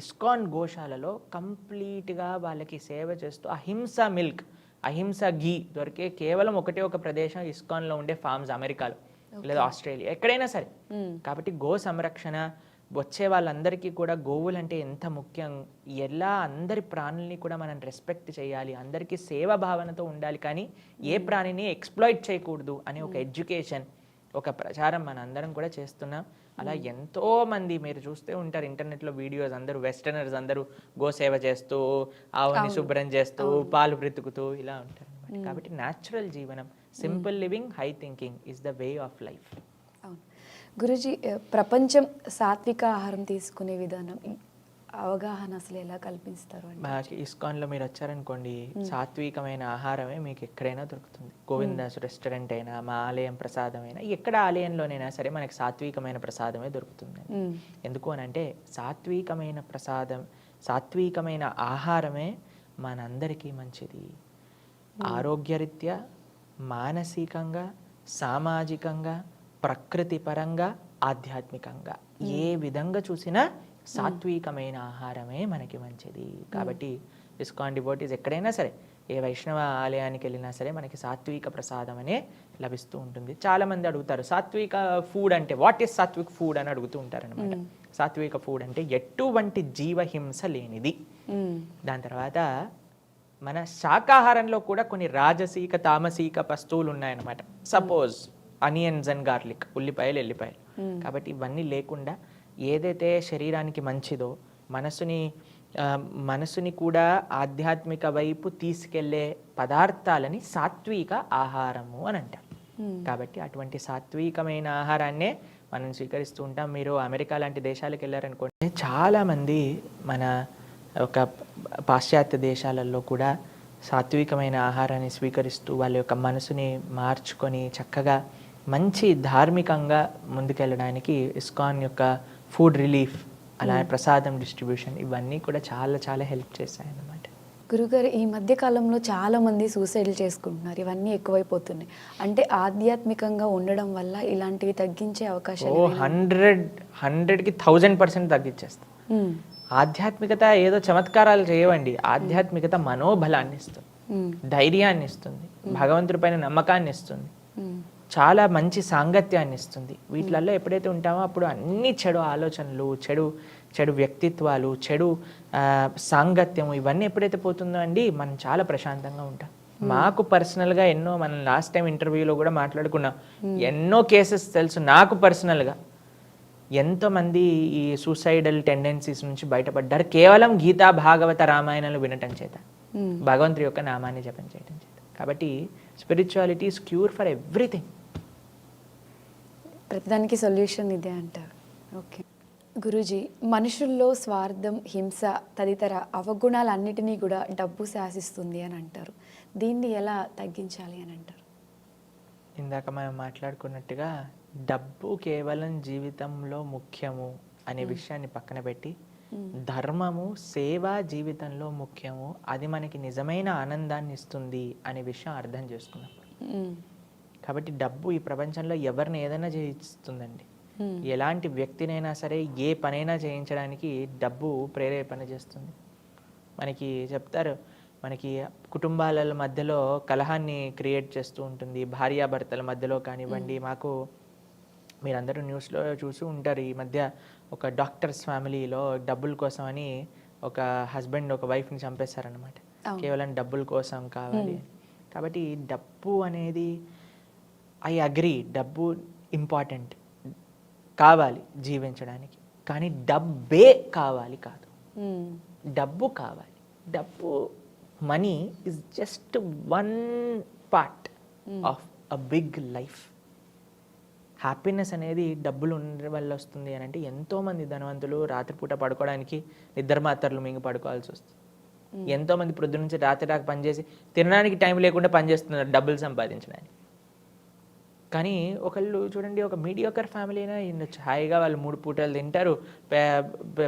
ఇస్కాన్ గోశాలలో కంప్లీట్గా వాళ్ళకి సేవ చేస్తూ అహింస మిల్క్, అహింస ఘీ దొరికే కేవలం ఒక ప్రదేశం ఇస్కాన్లో ఉండే ఫార్మ్స్, అమెరికాలో లేదా ఆస్ట్రేలియా, ఎక్కడైనా సరే. కాబట్టి గో సంరక్షణ, వచ్చే వాళ్ళందరికీ కూడా గోవులు అంటే ఎంత ముఖ్యం, ఎలా అందరి ప్రాణుల్ని కూడా మనం రెస్పెక్ట్ చేయాలి, అందరికీ సేవ భావనతో ఉండాలి, కానీ ఏ ప్రాణిని ఎక్స్ప్లాయిట్ చేయకూడదు అనే ఒక ఎడ్యుకేషన్, ఒక ప్రచారం మన అందరం కూడా చేస్తున్నాం. అలా ఎంతో మంది మీరు చూస్తూ ఉంటారు ఇంటర్నెట్లో వీడియోస్, అందరూ వెస్టర్నర్స్ అందరూ గోసేవ చేస్తూ, ఆవుని శుభ్రం చేస్తూ, పాలు బ్రతుకుతూ ఇలా ఉంటారు. కాబట్టి న్యాచురల్ జీవనం, simple living, high thinking is the way of life. అవును గురూజీ, ప్రపంచం సాత్విక ఆహారం తీసుకునే విధానం అవగాహన అసలు ఎలా కల్పిస్తారు? ఇస్కాన్లో మీరు వచ్చారనుకోండి, సాత్వికమైన ఆహారమే మీకు ఎక్కడైనా దొరుకుతుంది. గోవిందాస్ రెస్టారెంట్ అయినా, మా ఆలయం ప్రసాదం అయినా, ఎక్కడ ఆలయంలోనైనా సరే మనకి సాత్వికమైన ప్రసాదమే దొరుకుతుంది. ఎందుకు అని అంటే సాత్వికమైన ప్రసాదం, సాత్వికమైన ఆహారమే మనందరికీ మంచిది. ఆరోగ్యరీత్యా, మానసికంగా, సామాజికంగా, ప్రకృతి పరంగా, ఆధ్యాత్మికంగా ఏ విధంగా చూసినా సాత్వికమైన ఆహారమే మనకి మంచిది. కాబట్టి ఇస్కాన్ డివోటీస్ ఎక్కడైనా సరే, ఏ వైష్ణవ ఆలయానికి వెళ్ళినా సరే మనకి సాత్విక ప్రసాదం అనే లభిస్తూ ఉంటుంది. చాలా మంది అడుగుతారు సాత్విక ఫుడ్ అంటే వాట్ ఈస్ సాత్విక్ ఫుడ్ అని అడుగుతూ ఉంటారనమాట. సాత్విక ఫుడ్ అంటే ఎటువంటి జీవహింస లేనిది. దాని తర్వాత మన శాకాహారంలో కూడా కొన్ని రాజసీక, తామసీక వస్తువులు ఉన్నాయన్నమాట. సపోజ్ అనియన్స్ అండ్ గార్లిక్, ఉల్లిపాయలు, ఎల్లిపాయలు. కాబట్టి ఇవన్నీ లేకుండా ఏదైతే శరీరానికి మంచిదో, మనసుని కూడా ఆధ్యాత్మిక వైపు తీసుకెళ్లే పదార్థాలని సాత్విక ఆహారము అని అంటారు. కాబట్టి అటువంటి సాత్వికమైన ఆహారాన్నే మనం స్వీకరిస్తూ ఉంటాం. మీరు అమెరికా లాంటి దేశాలకు వెళ్ళారనుకోండి, చాలామంది మన ఒక పాశ్చాత్య దేశాలలో కూడా సాత్వికమైన ఆహారాన్ని స్వీకరిస్తూ వాళ్ళ యొక్క మనసుని మార్చుకొని చక్కగా మంచి ధార్మికంగా ముందుకెళ్ళడానికి ఇస్కాన్ యొక్క ఫుడ్ రిలీఫ్, అలా ప్రసాదం డిస్ట్రిబ్యూషన్, ఇవన్నీ కూడా చాలా చాలా హెల్ప్ చేశాయి అన్నమాట. గురుగారు ఈ మధ్య కాలంలో చాలా మంది సూసైడ్లు చేసుకుంటున్నారు. ఇవన్నీ ఎక్కువైపోతున్నాయి. అంటే ఆధ్యాత్మికంగా ఉండడం వల్ల ఇలాంటివి తగ్గించే అవకాశాలు ఓ ఏమైనా 100కి 1000% తగ్గించేస్తాం. ఉమ్, ఆధ్యాత్మికత ఏదో చమత్కారాలు చేయవండి. ఆధ్యాత్మికత మనోబలాన్ని ఇస్తుంది, ఉమ్, ధైర్యాన్ని ఇస్తుంది, భగవంతుడి పైన నమ్మకాన్ని ఇస్తుంది, ఉమ్, చాలా మంచి సాంగత్యాన్ని ఇస్తుంది. వీటిలలో ఎప్పుడైతే ఉంటామో అప్పుడు అన్ని చెడు ఆలోచనలు, చెడు చెడు వ్యక్తిత్వాలు, చెడు సాంగత్యము ఇవన్నీ ఎప్పుడైతే పోతుందో అండి మనం చాలా ప్రశాంతంగా ఉంటాం. మాకు పర్సనల్గా ఎన్నో, మనం లాస్ట్ టైం ఇంటర్వ్యూలో కూడా మాట్లాడుకున్నాం, ఎన్నో కేసెస్ తెలుసు నాకు పర్సనల్గా. ఎంతోమంది ఈ సూసైడల్ టెండెన్సీస్ నుంచి బయటపడ్డారు కేవలం గీతా భాగవత రామాయణాలు వినటం చేత, ఉమ్. భగవంతుడి యొక్క నామాన్ని జపం చేయటం చేత. కాబట్టి spirituality is cure for everything. ప్రతిదానికి సొల్యూషన్ ఇదే అంటారు. ఓకే గురూజీ, మనుషుల్లో స్వార్థం, హింస తదితర అవగుణాలన్నిటినీ కూడా డబ్బు శాసిస్తుంది అని అంటారు. దీన్ని ఎలా తగ్గించాలి అని అంటారు? ఇందాక మనం మాట్లాడుకున్నట్టుగా డబ్బు కేవలం జీవితంలో ముఖ్యము అనే విషయాన్ని పక్కన పెట్టి, ధర్మము, సేవ జీవితంలో ముఖ్యము, అది మనకి నిజమైన ఆనందాన్ని ఇస్తుంది అనే విషయం అర్థం చేసుకున్నాం. ఉమ్, కాబట్టి డబ్బు ఈ ప్రపంచంలో ఎవరిని ఏదైనా చేయిస్తుందండి. ఉమ్, ఎలాంటి వ్యక్తినైనా సరే ఏ పనైనా చేయించడానికి డబ్బు ప్రేరేపణ చేస్తుంది. మనకి చెప్తారు, మనకి కుటుంబాల మధ్యలో కలహాన్ని క్రియేట్ చేస్తూ ఉంటుంది, భార్యాభర్తల మధ్యలో కానివ్వండి. మాకు మీరందరూ న్యూస్లో చూసి ఉంటారు, ఈ మధ్య ఒక డాక్టర్స్ ఫ్యామిలీలో డబ్బుల కోసం అని ఒక హస్బెండ్ ఒక వైఫ్ని చంపేశారనమాట. కేవలం డబ్బుల కోసం కావాలి. కాబట్టి డబ్బు అనేది, ఐ అగ్రీ, డబ్బు ఇంపార్టెంట్, కావాలి జీవించడానికి. కానీ డబ్బే కావాలి కాదు, ఉమ్, డబ్బు కావాలి. డబ్బు, money is just one part of a big life. Happiness అనేది డబ్బులు ఉండడం వల్ల వస్తుంది అని అంటే, ఎంతోమంది ధనవంతులు రాత్రిపూట పడుకోవడానికి నిద్ర మాత్రలు మింగి పడుకోవాల్సి వస్తుంది. ఎంతోమంది ప్రొద్దు నుంచి రాత్రి దాకా పనిచేసి తినడానికి టైం లేకుండా పనిచేస్తున్నారు డబ్బులు సంపాదించడానికి. కానీ ఒకళ్ళు చూడండి, ఒక మీడియోకర్ ఫ్యామిలీ అయినా ఉండొచ్చు, హాయిగా వాళ్ళు 3 పూటలు తింటారు,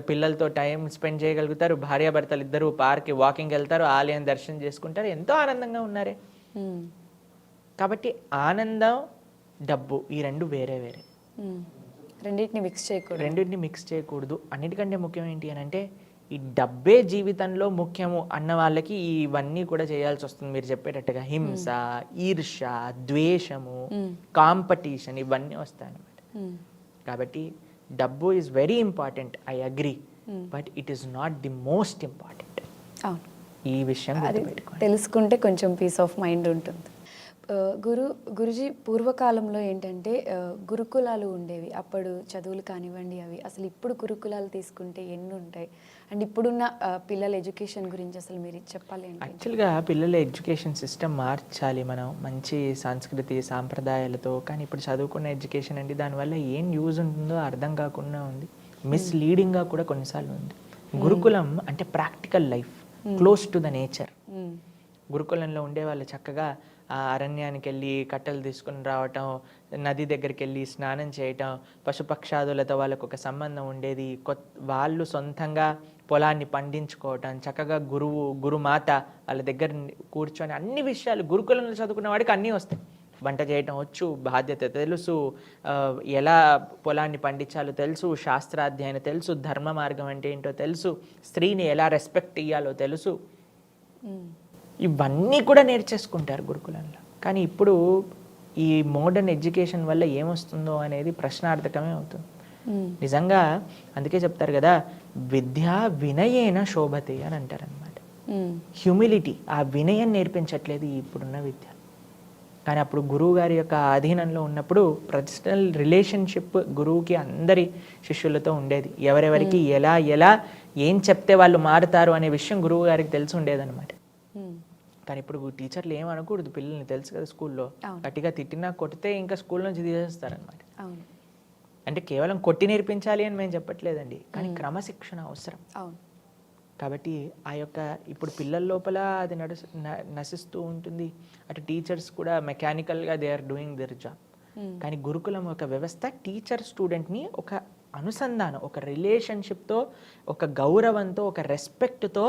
పిల్లలతో టైం స్పెండ్ చేయగలుగుతారు, భార్యాభర్తలు ఇద్దరు పార్క్కి వాకింగ్ వెళ్తారు, ఆలయం దర్శనం చేసుకుంటారు, ఎంతో ఆనందంగా ఉన్నారే. ఉమ్, కాబట్టి ఆనందం, డబ్బు ఈ రెండు వేరే వేరే, ఉమ్. రెండింటిని మిక్స్ చేయకూడదు. రెండింటిని మిక్స్ చేయకూడదు. అన్నిటికంటే ముఖ్యం ఏంటి అని అంటే, ఈ డబ్బే జీవితంలో ముఖ్యము అన్న వాళ్ళకి ఇవన్నీ కూడా చేయాల్సి వస్తుంది. మీరు చెప్పేటట్టుగా హింస, ఈర్ష్య, ద్వేషము, కాంపిటీషన్ ఇవన్నీ వస్తాయి అన్నమాట. ఉమ్, కాబట్టి డబ్బు is very important, I agree, but it is not the most important. అవును, ఈ విషయం అది గుర్తుపెట్టుకోండి. తెలుసుకుంటే కొంచెం పీస్ ఆఫ్ మైండ్ ఉంటుంది. గురుజీ, పూర్వకాలంలో ఏంటంటే గురుకులాలు ఉండేవి. అప్పుడు చదువులు కానివ్వండి అవి, అసలు ఇప్పుడు గురుకులాలు తీసుకుంటే ఎన్ని ఉంటాయి? అండ్ ఇప్పుడున్న పిల్లల ఎడ్యుకేషన్ గురించి అసలు మీరు చెప్పాలి ఏంటి? యాక్చువల్గా పిల్లల ఎడ్యుకేషన్ సిస్టమ్ మార్చాలి మనం, మంచి సంస్కృతి సాంప్రదాయాలతో. కానీ ఇప్పుడు చదువుకున్న ఎడ్యుకేషన్ అండి, దానివల్ల ఏం యూజ్ ఉంటుందో అర్థం కాకుండా ఉంది, మిస్లీడింగ్గా కూడా కొన్నిసార్లు ఉంది. గురుకులం అంటే practical life, close to the nature. గురుకులంలో ఉండే వాళ్ళు చక్కగా ఆ అరణ్యానికి వెళ్ళి కట్టెలు తీసుకుని రావటం, నది దగ్గరికి వెళ్ళి స్నానం చేయటం, పశుపక్షాదులతో వాళ్ళకు ఒక సంబంధం ఉండేది, వాళ్ళు సొంతంగా పొలాన్ని పండించుకోవటం, చక్కగా గురుమాత వాళ్ళ దగ్గర కూర్చొని అన్ని విషయాలు, గురుకులంలో చదువుకున్న వాడికి అన్నీ వస్తాయి. వంట చేయటం వచ్చు, బాధ్యత తెలుసు, ఎలా పొలాన్ని పండించాలో తెలుసు, శాస్త్రాధ్యయనం తెలుసు, ధర్మ మార్గం అంటే ఏంటో తెలుసు, స్త్రీని ఎలా రెస్పెక్ట్ ఇవ్వాలో తెలుసు, ఇవన్నీ కూడా నేర్చేసుకుంటారు గురుకులంలో. కానీ ఇప్పుడు ఈ మోడర్న్ ఎడ్యుకేషన్ వల్ల ఏమొస్తుందో అనేది ప్రశ్నార్థకమే అవుతుంది నిజంగా. అందుకే చెప్తారు కదా, విద్యా వినయేన శోభతే అని అంటారనమాట. హ్యూమిలిటీ, ఆ వినయం నేర్పించట్లేదు ఇప్పుడున్న విద్య. కానీ అప్పుడు గురువు గారి యొక్క అధీనంలో ఉన్నప్పుడు పర్సనల్ రిలేషన్షిప్ గురువుకి అందరి శిష్యులతో ఉండేది. ఎవరెవరికి ఎలా ఎలా ఏం చెప్తే వాళ్ళు మారుతారు అనే విషయం గురువు గారికి తెలిసి ఉండేదన్నమాట. కానీ ఇప్పుడు టీచర్లు ఏమనకూడదు పిల్లల్ని, తెలుసు కదా, స్కూల్లో గట్టిగా తిట్టినా కొడితే ఇంకా స్కూల్ నుంచి తీసేస్తారనమాట. అంటే కేవలం కొట్టి నేర్పించాలి అని మేము చెప్పట్లేదండి, కానీ క్రమశిక్షణ అవసరం. కాబట్టి ఆ యొక్క ఇప్పుడు పిల్లల లోపల అది నశిస్తూ ఉంటుంది. అటు టీచర్స్ కూడా మెకానికల్గా they are doing their job. కానీ గురుకులం ఒక వ్యవస్థ టీచర్ స్టూడెంట్ని ఒక అనుసంధానం, ఒక రిలేషన్షిప్తో, ఒక గౌరవంతో, ఒక రెస్పెక్ట్తో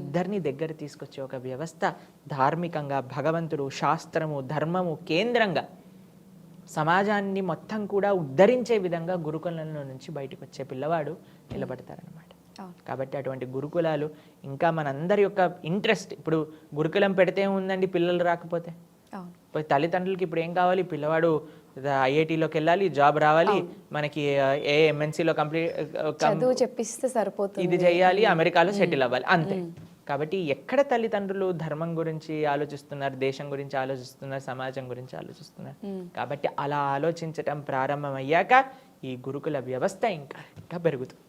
ఇద్దరిని దగ్గర తీసుకొచ్చే ఒక వ్యవస్థ ధార్మికంగా భగవంతుడు, శాస్త్రము, ధర్మము కేంద్రంగా సమాజాన్ని మొత్తం కూడా ఉద్ధరించే విధంగా గురుకులంలో నుంచి బయటకు వచ్చే పిల్లవాడు నిలబడతారనమాట. కాబట్టి అటువంటి గురుకులాలు ఇంకా మనందరి యొక్క ఇంట్రెస్ట్, ఇప్పుడు గురుకులం పెడితే ఉందండి పిల్లలు రాకపోతే, తల్లిదండ్రులకి ఇప్పుడు ఏం కావాలి, పిల్లవాడు ఐఐటీలోకి వెళ్ళాలి, జాబ్ రావాలి, మనకి ఏ ఎంఎన్సీలో చదువు చెప్పిస్తే సరిపోతుంది, ఇది చేయాలి, అమెరికాలో సెటిల్ అవ్వాలి, అంతే. కాబట్టి ఎక్కడ తల్లిదండ్రులు ధర్మం గురించి ఆలోచిస్తున్నారు, దేశం గురించి ఆలోచిస్తున్నారు, సమాజం గురించి ఆలోచిస్తున్నారు. కాబట్టి అలా ఆలోచించటం ప్రారంభమయ్యాక ఈ గురుకుల వ్యవస్థ ఇంకా పెరుగుతుంది.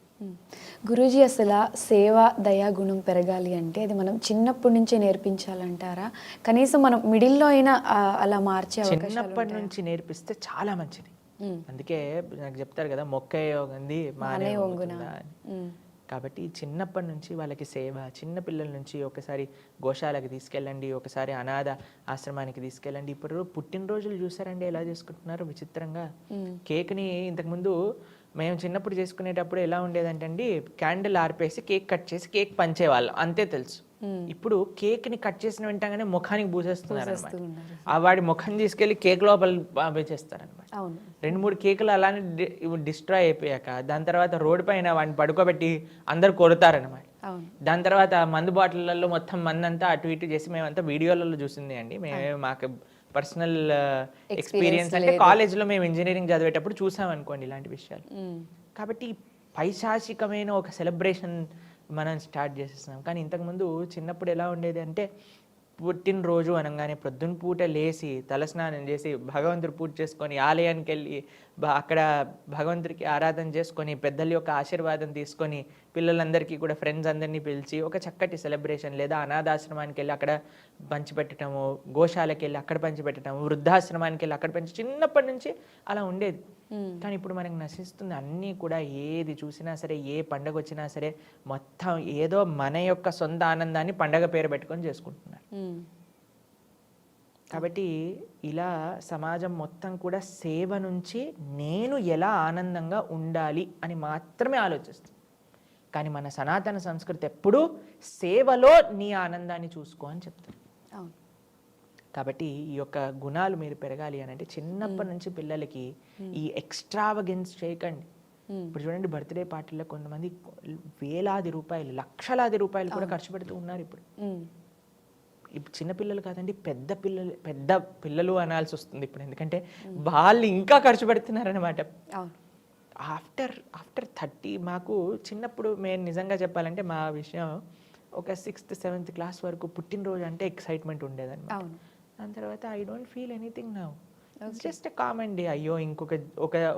గురూజీ, అసలు సేవ దయాగుణం పెరగాలి అంటే అది మనం చిన్నప్పటి నుంచే నేర్పించాలంటారా? కనీసం మనం మిడిల్లో అయినా అలా మార్చే చిన్నప్పటి నుంచి నేర్పిస్తే చాలా మంచిది. అందుకే నాకు చెప్తారు కదా, మొక్కే యోగంది మానే వంగున. కాబట్టి చిన్నప్పటి నుంచి వాళ్ళకి సేవ, చిన్న పిల్లల నుంచి ఒకసారి గోశాలకు తీసుకెళ్ళండి, ఒకసారి అనాథ ఆశ్రమానికి తీసుకెళ్ళండి. ఇప్పుడు పుట్టినరోజులు చూసారండి ఎలా చేసుకుంటున్నారు విచిత్రంగా. కేక్ని ఇంతకుముందు మేము చిన్నప్పుడు చేసుకునేటప్పుడు ఎలా ఉండేదంటే అండి, క్యాండిల్ ఆర్పేసి కేక్ కట్ చేసి కేక్ పంచేవాళ్ళం, అంతే తెలుసు. ఇప్పుడు కేక్ని కట్ చేసిన వెంటనే ముఖానికి పూసేస్తున్నారు అనమాట. ఆ వాడి ముఖం తీసుకెళ్లి కేక్ లోపల పంపించేస్తారనమాట. 2-3 కేకులు అలానే డిస్ట్రాయ్ అయిపోయాక దాని తర్వాత రోడ్డు పైన వాడిని పడుకోబెట్టి అందరు కొడతారనమాట. దాని తర్వాత మందు బాటిళ్లలో మొత్తం మందంతా అటు ఇటు చేసి మేమంతా వీడియోలలో చూసింది అండి. మాకు పర్సనల్ ఎక్స్పీరియన్స్ అంటే కాలేజ్లో మేము ఇంజనీరింగ్ చదివేటప్పుడు చూసాం అనుకోండి ఇలాంటి విషయాలు. కాబట్టి పైశాచికమైన ఒక సెలబ్రేషన్ మనం స్టార్ట్ చేసేస్తున్నాం. కానీ ఇంతకుముందు చిన్నప్పుడు ఎలా ఉండేది అంటే, పుట్టినరోజు అనగానే ప్రొద్దున పూట లేచి తలస్నానం చేసి భగవంతుడు పూజ చేసుకొని ఆలయానికి వెళ్ళి అక్కడ భగవంతుడికి ఆరాధన చేసుకొని పెద్దల యొక్క ఆశీర్వాదం తీసుకొని పిల్లలందరికీ కూడా ఫ్రెండ్స్ అందరినీ పిలిచి ఒక చక్కటి సెలబ్రేషన్, లేదా అనాథాశ్రమానికి వెళ్ళి అక్కడ పంచిపెట్టడము, గోశాలకి వెళ్ళి అక్కడ పంచిపెట్టడము, వృద్ధాశ్రమానికి వెళ్ళి అక్కడ చిన్నప్పటి నుంచి అలా ఉండేది. కానీ ఇప్పుడు మనకు నశిస్తుంది అన్నీ కూడా. ఏది చూసినా సరే, ఏ పండగ వచ్చినా సరే మొత్తం ఏదో మన యొక్క సొంత ఆనందాన్ని పండగ పేరు పెట్టుకొని చేసుకుంటున్నారు. కాబట్టి ఇలా సమాజం మొత్తం కూడా సేవ నుంచి నేను ఎలా ఆనందంగా ఉండాలి అని మాత్రమే ఆలోచిస్తుంది. కానీ మన సనాతన సంస్కృతి ఎప్పుడూ సేవలో నీ ఆనందాన్ని చూసుకో అని చెప్తుంది. కాబట్టి ఈ యొక్క గుణాలు మీరు పెరగాలి అని అంటే చిన్నప్పటి నుంచి పిల్లలకి ఈ ఎక్స్ట్రావగెన్స్ చేయకండి. ఇప్పుడు చూడండి, బర్త్డే పార్టీలో కొంతమంది వేలాది రూపాయలు, లక్షలాది రూపాయలు కూడా ఖర్చు పెడుతూ ఉన్నారు. ఇప్పుడు చిన్నపిల్లలు కాదండి, పెద్ద పిల్లలు అనాల్సి వస్తుంది ఇప్పుడు. ఎందుకంటే వాళ్ళు ఇంకా ఖర్చు పెడుతున్నారనమాట. ఆఫ్టర్ 30 మాకు చిన్నప్పుడు మేము నిజంగా చెప్పాలంటే మా విషయం ఒక 6th 7th క్లాస్ వరకు పుట్టినరోజు అంటే ఎక్సైట్మెంట్ ఉండేదన్నమాట. దాని తర్వాత I don't feel anything now. Just common day. అయ్యో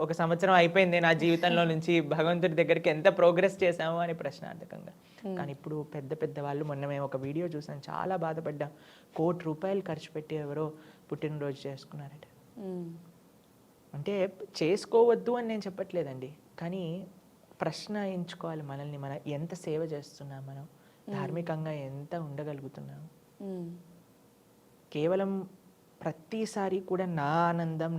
ఒక సంవత్సరం అయిపోయింది నా జీవితంలో నుంచి, భగవంతుడి దగ్గరికి ఎంత ప్రోగ్రెస్ చేశాము అని ప్రశ్నార్థకంగా. కానీ ఇప్పుడు పెద్ద వాళ్ళు, మొన్న మేము ఒక వీడియో చూసాం, చాలా బాధపడ్డాం. ₹1 కోటి ఖర్చు పెట్టి ఎవరో పుట్టినరోజు చేసుకున్నారట. అంటే చేసుకోవద్దు అని నేను చెప్పట్లేదండి, కానీ ప్రశ్న ఎంచుకోవాలి మనల్ని. మనం ఎంత సేవ చేస్తున్నాం, మనం ధార్మికంగా ఎంత ఉండగలుగుతున్నాము. కేవలం ప్రతిసారి కూడా నా ఆనందం,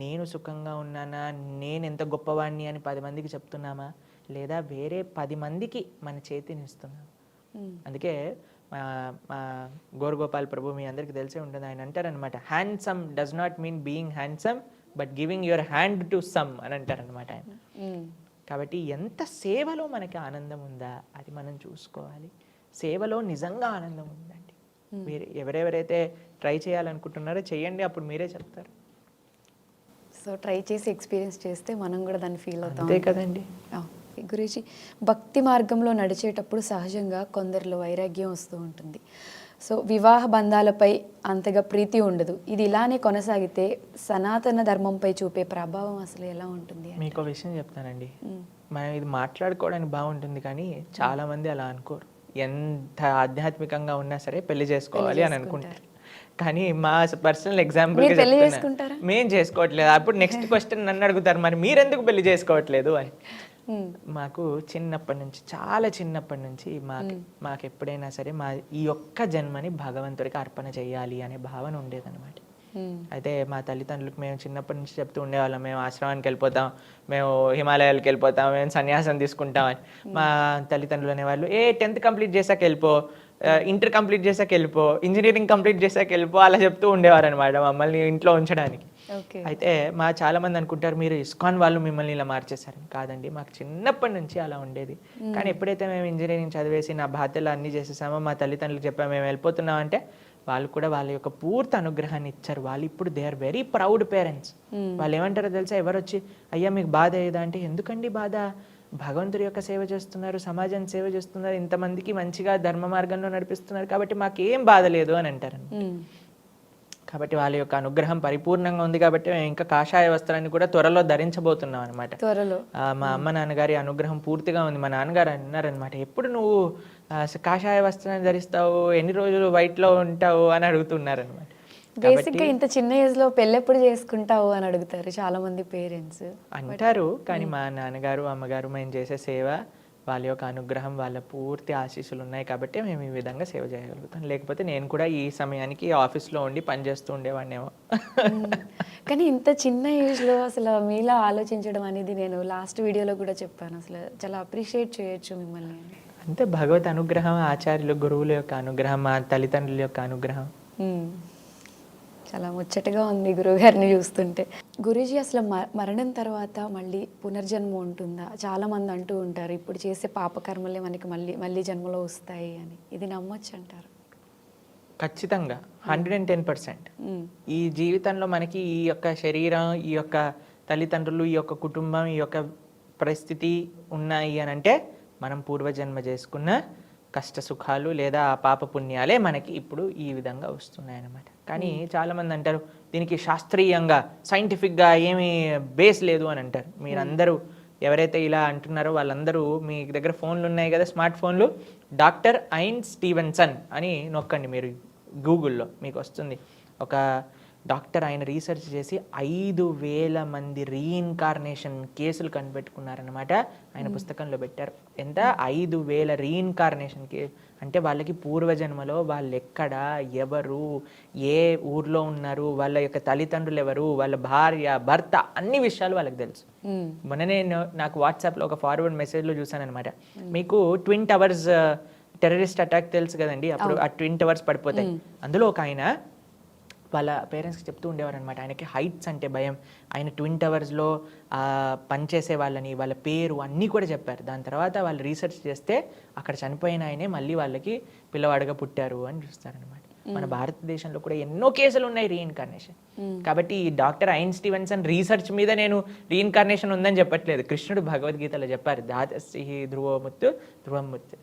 నేను సుఖంగా ఉన్నానా, నేను ఎంత గొప్పవాడిని అని 10 మందికి చెప్తున్నామా, లేదా వేరే 10 మందికి మన చేతిని ఇస్తున్నాం. అందుకే మా గోరగోపాల్ ప్రభు మీ అందరికీ తెలిసే ఉంటుంది, ఆయన అంటారనమాట, handsome does not mean being handsome but giving your hand to some అని అంటారనమాట ఆయన. కాబట్టి ఎంత సేవలో మనకి ఆనందం ఉందా అది మనం చూసుకోవాలి. సేవలో నిజంగా ఆనందం ఉందండి. మీరు ఎవరెవరైతే ట్రై చేయాలనుకుంటున్నారో చేయండి, అప్పుడు మీరే చెప్తారు. సో ట్రై చేసి ఎక్స్పీరియన్స్ చేస్తే మనం కూడా దాన్ని ఫీల్ అవుతాం. అంతే కదండి. గురూజీ, భక్తి మార్గంలో నడిచేటప్పుడు సహజంగా కొందరిలో వైరాగ్యం వస్తూ ఉంటుంది. సో వివాహ బంధాలపై అంతగా ప్రీతి ఉండదు. ఇది ఇలానే కొనసాగితే సనాతన ధర్మంపై చూపే ప్రభావం అసలు ఎలా ఉంటుంది? మీకు విషయం చెప్తానండి, మనం ఇది మాట్లాడుకోవడానికి బాగుంటుంది, కానీ చాలా మంది అలా అనుకోరు. ఎంత ఆధ్యాత్మికంగా ఉన్నా సరే పెళ్లి చేసుకోవాలి అని అనుకుంటారు. కానీ మా పర్సనల్ ఎగ్జాంపుల్ మేము చేసుకోవట్లేదు. అప్పుడు నెక్స్ట్ క్వశ్చన్ నన్ను అడుగుతారు, మరి మీరెందుకు పెళ్లి చేసుకోవట్లేదు అని. మాకు చిన్నప్పటి నుంచి, చాలా చిన్నప్పటి నుంచి మాకు ఎప్పుడైనా సరే ఈ ఒక్క జన్మని భగవంతుడికి అర్పణ చేయాలి అనే భావన ఉండేదన్నమాట. అయితే మా తల్లిదండ్రులకు మేము చిన్నప్పటి నుంచి చెప్తూ ఉండేవాళ్ళం, మేము ఆశ్రమానికి వెళ్ళిపోతాం, మేము హిమాలయాలకు వెళ్ళిపోతాం, మేము సన్యాసం తీసుకుంటాం అని. మా తల్లిదండ్రులు అనేవాళ్ళు, 10th కంప్లీట్ చేశాక వెళ్ళిపో, ఇంటర్ కంప్లీట్ చేశాక వెళ్ళిపో, ఇంజనీరింగ్ కంప్లీట్ చేశాక వెళ్ళిపో, అలా చెప్తూ ఉండేవారు అనమాట మమ్మల్ని ఇంట్లో ఉంచడానికి. అయితే మా చాలా మంది అనుకుంటారు మీరు ఇస్కాన్ వాళ్ళు మిమ్మల్ని ఇలా మార్చేశారని. కాదండి, మాకు చిన్నప్పటి నుంచి అలా ఉండేది. కానీ ఎప్పుడైతే మేము ఇంజనీరింగ్ చదివేసి నా బాధ్యతలు అన్నీ చేసేసామో, మా తల్లిదండ్రులకు చెప్పాము మేము వెళ్ళిపోతున్నాం అంటే, వాళ్ళు కూడా వాళ్ళ యొక్క పూర్తి అనుగ్రహాన్ని ఇచ్చారు. వాళ్ళు ఇప్పుడు they are very proud parents. వాళ్ళు ఏమంటారో తెలుసా, ఎవరు వచ్చి అయ్యా మీకు బాధ ఏదా అంటే, ఎందుకండి బాధ, భగవంతుడి యొక్క సేవ చేస్తున్నారు, సమాజాన్ని సేవ చేస్తున్నారు, ఇంతమందికి మంచిగా ధర్మ మార్గంలో నడిపిస్తున్నారు, కాబట్టి మాకేం బాధ లేదు అని అంటారు. కాబట్టి వాళ్ళ యొక్క అనుగ్రహం పరిపూర్ణంగా ఉంది కాబట్టి మేము ఇంకా కాషాయ వస్త్రాన్ని కూడా త్వరలో ధరించబోతున్నాం అనమాట. త్వరలో మా అమ్మ నాన్నగారి అనుగ్రహం పూర్తిగా ఉంది. మా నాన్నగారు అన్నారనమాట, ఎప్పుడు నువ్వు కాషాయ వస్త్రాన్ని ధరిస్తావు, ఎన్ని రోజులు వైట్లో ఉంటావు అని అడుగుతున్నారనమాట. బేసిక్గా ఇంత చిన్న ఏజ్ లో పెళ్ళి ఎప్పుడు చేసుకుంటావు అని అడుగుతారు చాలా మంది పేరెంట్స్ అంటారు. కానీ మా నాన్నగారు అమ్మగారు మేము చేసే సేవ, వాళ్ళ యొక్క అనుగ్రహం, వాళ్ళ పూర్తి ఆశీస్సులు ఉన్నాయి కాబట్టి మేము ఈ విధంగా సేవ చేయగలుగుతాం. లేకపోతే నేను కూడా ఈ సమయానికి ఆఫీస్లో ఉండి పనిచేస్తూ ఉండేవాడినేమో. కానీ ఇంత చిన్న ఏజ్లో అసలు మీలా ఆలోచించడం అనేది నేను లాస్ట్ వీడియోలో కూడా చెప్పాను, అసలు చాలా అప్రిషియేట్ చేయొచ్చు మిమ్మల్ని. అంతే, భగవత్ అనుగ్రహం, ఆచార్యులు గురువుల యొక్క అనుగ్రహం, మా తల్లిదండ్రుల యొక్క అనుగ్రహం. చాలా ముచ్చటగా ఉంది గురువుగారిని చూస్తుంటే. గురూజీ, అసలు మరణం తర్వాత మళ్ళీ పునర్జన్మ ఉంటుందా? చాలా మంది అంటూ ఉంటారు ఇప్పుడు చేసే పాపకర్మలే మనకి మళ్ళీ జన్మలో వస్తాయి అని. ఇది నమ్మొచ్చు అంటారు? ఖచ్చితంగా 110%. ఈ జీవితంలో మనకి ఈ యొక్క శరీరం, ఈ యొక్క తల్లిదండ్రులు, ఈ యొక్క కుటుంబం, ఈ యొక్క పరిస్థితి ఉన్నాయి అని అంటే మనం పూర్వజన్మ చేసుకున్న కష్ట సుఖాలు లేదా ఆ పాప పుణ్యాలే మనకి ఇప్పుడు ఈ విధంగా వస్తున్నాయి అన్నమాట. కానీ చాలామంది అంటారు దీనికి శాస్త్రీయంగా సైంటిఫిక్గా ఏమీ బేస్ లేదు అని అంటారు. మీరందరూ ఎవరైతే ఇలా అంటున్నారో వాళ్ళందరూ మీ దగ్గర ఫోన్లు ఉన్నాయి కదా, స్మార్ట్ ఫోన్లు, డాక్టర్ ఐన్ స్టీవెన్సన్ అని నొక్కండి మీరు గూగుల్లో, మీకు వస్తుంది. ఒక డాక్టర్, ఆయన రీసెర్చ్ చేసి 5,000 మంది రీఇన్కార్నేషన్ కేసులు కనిపెట్టుకున్నారనమాట. ఆయన పుస్తకంలో పెట్టారు. ఎంత? 5,000 రీఇన్కార్నేషన్ కేసు అంటే వాళ్ళకి పూర్వజన్మలో వాళ్ళు ఎక్కడ, ఎవరు, ఏ ఊర్లో ఉన్నారు, వాళ్ళ యొక్క తల్లిదండ్రులు ఎవరు, వాళ్ళ భార్య, భర్త, అన్ని విషయాలు వాళ్ళకి తెలుసు. మొన్ననే నాకు వాట్సాప్లో ఒక ఫార్వర్డ్ మెసేజ్లో చూసానమాట, మీకు ట్విన్ టవర్స్ టెర్రరిస్ట్ అటాక్ తెలుసు కదండి, అప్పుడు ఆ ట్విన్ టవర్స్ పడిపోతాయి. అందులో ఒక ఆయన వాళ్ళ పేరెంట్స్కి చెప్తూ ఉండేవారు అనమాట, ఆయనకి హైట్స్ అంటే భయం. ఆయన ట్విన్ టవర్స్లో పనిచేసే వాళ్ళని, వాళ్ళ పేరు అన్నీ కూడా చెప్పారు. దాని తర్వాత వాళ్ళు రీసెర్చ్ చేస్తే అక్కడ చనిపోయిన ఆయనే మళ్ళీ వాళ్ళకి పిల్లవాడుగా పుట్టారు అని చూస్తారనమాట. మన భారతదేశంలో కూడా ఎన్నో కేసులు ఉన్నాయి రీఇన్కార్నేషన్. కాబట్టి ఈ డాక్టర్ ఐన్ స్టీవెన్సన్ రీసెర్చ్ మీద నేను రీఇన్కార్నేషన్ ఉందని చెప్పట్లేదు. కృష్ణుడు భగవద్గీతలో చెప్పారు, దాదస్సి ధ్రువముత్తు ధ్రువముత్తు.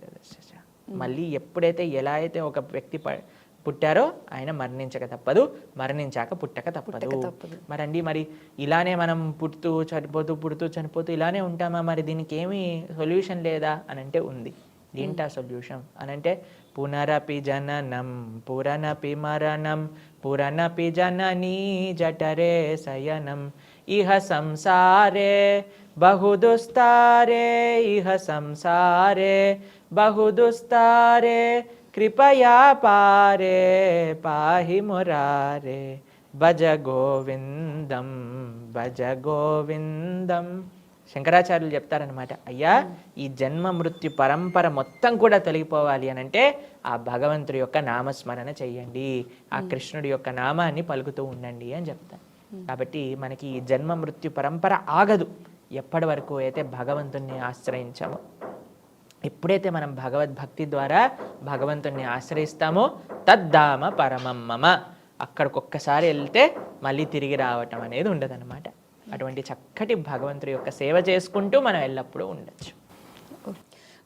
మళ్ళీ ఎప్పుడైతే ఎలా అయితే ఒక వ్యక్తి పుట్టారో ఆయన మరణించక తప్పదు, మరణించాక పుట్టక తప్పదు. మరి ఇలానే మనం పుడుతూ చనిపోతూ ఇలానే ఉంటామా? మరి దీనికి ఏమీ సొల్యూషన్ లేదా అని అంటే ఉంది. ఏంటా సొల్యూషన్ అని అంటే, పునరపి జననం పురనపి మరణం పురనపి జననీ జఠరే శయనం ఇహ సంసారే బహుదుస్తారే ఇహ సంసారే బహుదుస్తారే కృపయా పారే పాహి మురారే భజ గోవిందం భజ గోవిందం. శంకరాచార్యులు చెప్తారనమాట, అయ్యా ఈ జన్మ మృత్యు పరంపర మొత్తం కూడా తొలగిపోవాలి అని అంటే ఆ భగవంతుడి యొక్క నామస్మరణ చెయ్యండి, ఆ కృష్ణుడి యొక్క నామాన్ని పలుకుతూ ఉండండి అని చెప్తారు. కాబట్టి మనకి ఈ జన్మ మృత్యు పరంపర ఆగదు ఎప్పటి వరకు అయితే భగవంతుణ్ణి ఆశ్రయించామో. ఎప్పుడైతే మనం భగవద్భక్తి ద్వారా భగవంతుణ్ణి ఆశ్రయిస్తామో తద్ధామ పరమం మమ, అక్కడికొక్కసారి వెళ్తే మళ్ళీ తిరిగి రావటం అనేది ఉండదన్నమాట. అటువంటి చక్కటి భగవంతుడి యొక్క సేవ చేసుకుంటూ మనం ఎల్లప్పుడూ ఉండొచ్చు.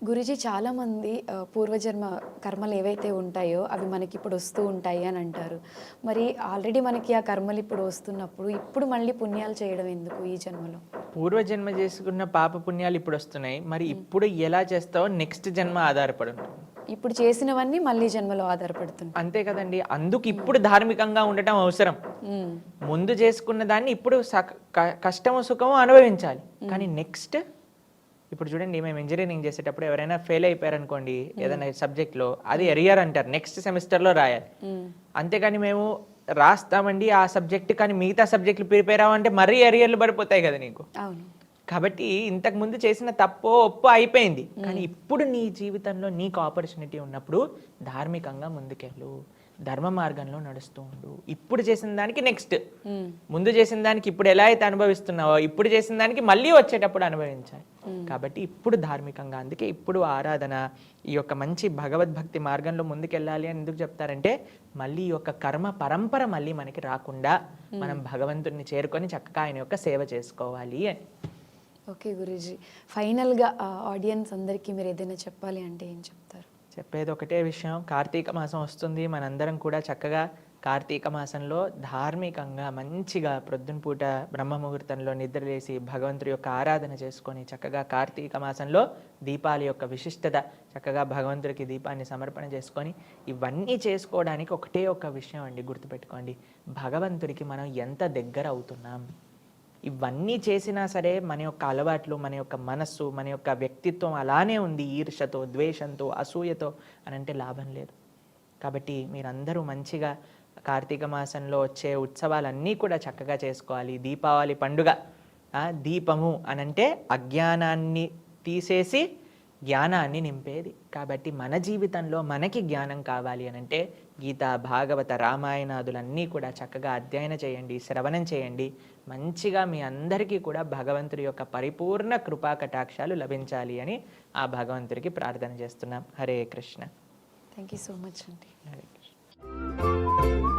గురూజీ, చాలామంది పూర్వజన్మ కర్మలు ఏవైతే ఉంటాయో అవి మనకి ఇప్పుడు వస్తూ ఉంటాయి అని అంటారు. మరి ఆల్రెడీ మనకి ఆ కర్మలు ఇప్పుడు వస్తున్నప్పుడు ఇప్పుడు మళ్ళీ పుణ్యాలు చేయడం ఎందుకు ఈ జన్మలో? పూర్వజన్మ చేసుకున్న పాప పుణ్యాలు ఇప్పుడు వస్తున్నాయి, మరి ఇప్పుడు ఎలా చేస్తావో నెక్స్ట్ జన్మ ఆధారపడి ఉంటుంది. ఇప్పుడు చేసినవన్నీ మళ్ళీ జన్మలో ఆధారపడుతుంది, అంతే కదండి. అందుకు ఇప్పుడు ధార్మికంగా ఉండటం అవసరం. ముందు చేసుకున్న దాన్ని ఇప్పుడు కష్టము సుఖము అనుభవించాలి. కానీ నెక్స్ట్ ఇప్పుడు చూడండి, మేము ఇంజనీరింగ్ చేసేటప్పుడు ఎవరైనా ఫెయిల్ అయిపోయారనుకోండి ఏదైనా సబ్జెక్ట్లో, అది ఎరియర్ అంటారు, నెక్స్ట్ సెమిస్టర్లో రాయాలి. అంతేకాని మేము రాస్తామండి ఆ సబ్జెక్ట్, కానీ మిగతా సబ్జెక్టులు ప్రిపేర్ అవ్వంటే మరీ అరియర్లు పడిపోతాయి కదా నీకు. అవును. కాబట్టి ఇంతకు ముందు చేసిన తప్పో ఒప్పో అయిపోయింది, కానీ ఇప్పుడు నీ జీవితంలో నీకు ఆపర్చునిటీ ఉన్నప్పుడు ధార్మికంగా ముందుకెళ్ళు, ధర్మ మార్గంలో నడుస్తూ ఉండు. ఇప్పుడు చేసిన దానికి నెక్స్ట్, ముందు చేసిన దానికి ఇప్పుడు ఎలా అయితే అనుభవిస్తున్నావో ఇప్పుడు చేసిన దానికి మళ్ళీ వచ్చేటప్పుడు అనుభవించాలి. కాబట్టి ఇప్పుడు ధార్మికంగా, అందుకే ఇప్పుడు ఆరాధన, ఈ యొక్క మంచి భగవద్భక్తి మార్గంలో ముందుకెళ్ళాలి అని ఎందుకు చెప్తారంటే, మళ్ళీ ఈ యొక్క కర్మ పరంపర మళ్ళీ మనకి రాకుండా మనం భగవంతుడిని చేరుకొని చక్కగా ఆయన యొక్క సేవ చేసుకోవాలి అని. ఓకే గురూజీ, ఫైనల్గా ఆడియన్స్ అందరికీ మీరు ఏదైనా చెప్పాలి అంటే ఏం చెప్తారు? చెప్పేది ఒకటే విషయం, కార్తీక మాసం వస్తుంది. మనందరం కూడా చక్కగా కార్తీక మాసంలో ధార్మికంగా మంచిగా ప్రొద్దున పూట బ్రహ్మ ముహూర్తంలో నిద్రలేసి భగవంతుడి యొక్క ఆరాధన చేసుకొని చక్కగా కార్తీక మాసంలో దీపాల యొక్క విశిష్టత, చక్కగా భగవంతుడికి దీపాన్ని సమర్పణ చేసుకొని ఇవన్నీ చేసుకోవడానికి ఒకటే ఒక విషయం అండి, గుర్తుపెట్టుకోండి, భగవంతుడికి మనం ఎంత దగ్గర అవుతున్నాం. ఇవన్నీ చేసినా సరే మన యొక్క అలవాట్లు, మన యొక్క మనస్సు, మన యొక్క వ్యక్తిత్వం అలానే ఉంది, ఈర్షతో, ద్వేషంతో, అసూయతో అని అంటే లాభం లేదు. కాబట్టి మీరందరూ మంచిగా కార్తీక మాసంలో వచ్చే ఉత్సవాలన్నీ కూడా చక్కగా చేసుకోవాలి. దీపావళి పండుగ, దీపము అనంటే అజ్ఞానాన్ని తీసేసి జ్ఞానాన్ని నింపేది. కాబట్టి మన జీవితంలో మనకి జ్ఞానం కావాలి అనంటే గీత, భాగవత, రామాయణాదులన్నీ కూడా చక్కగా అధ్యయనం చేయండి, శ్రవణం చేయండి. మంచిగా మీ అందరికీ కూడా భగవంతుడి యొక్క పరిపూర్ణ కృపా కటాక్షాలు లభించాలి అని ఆ భగవంతుడికి ప్రార్థన చేస్తున్నాం. Hare Krishna. Thank you so much అండి. హరే కృష్ణ.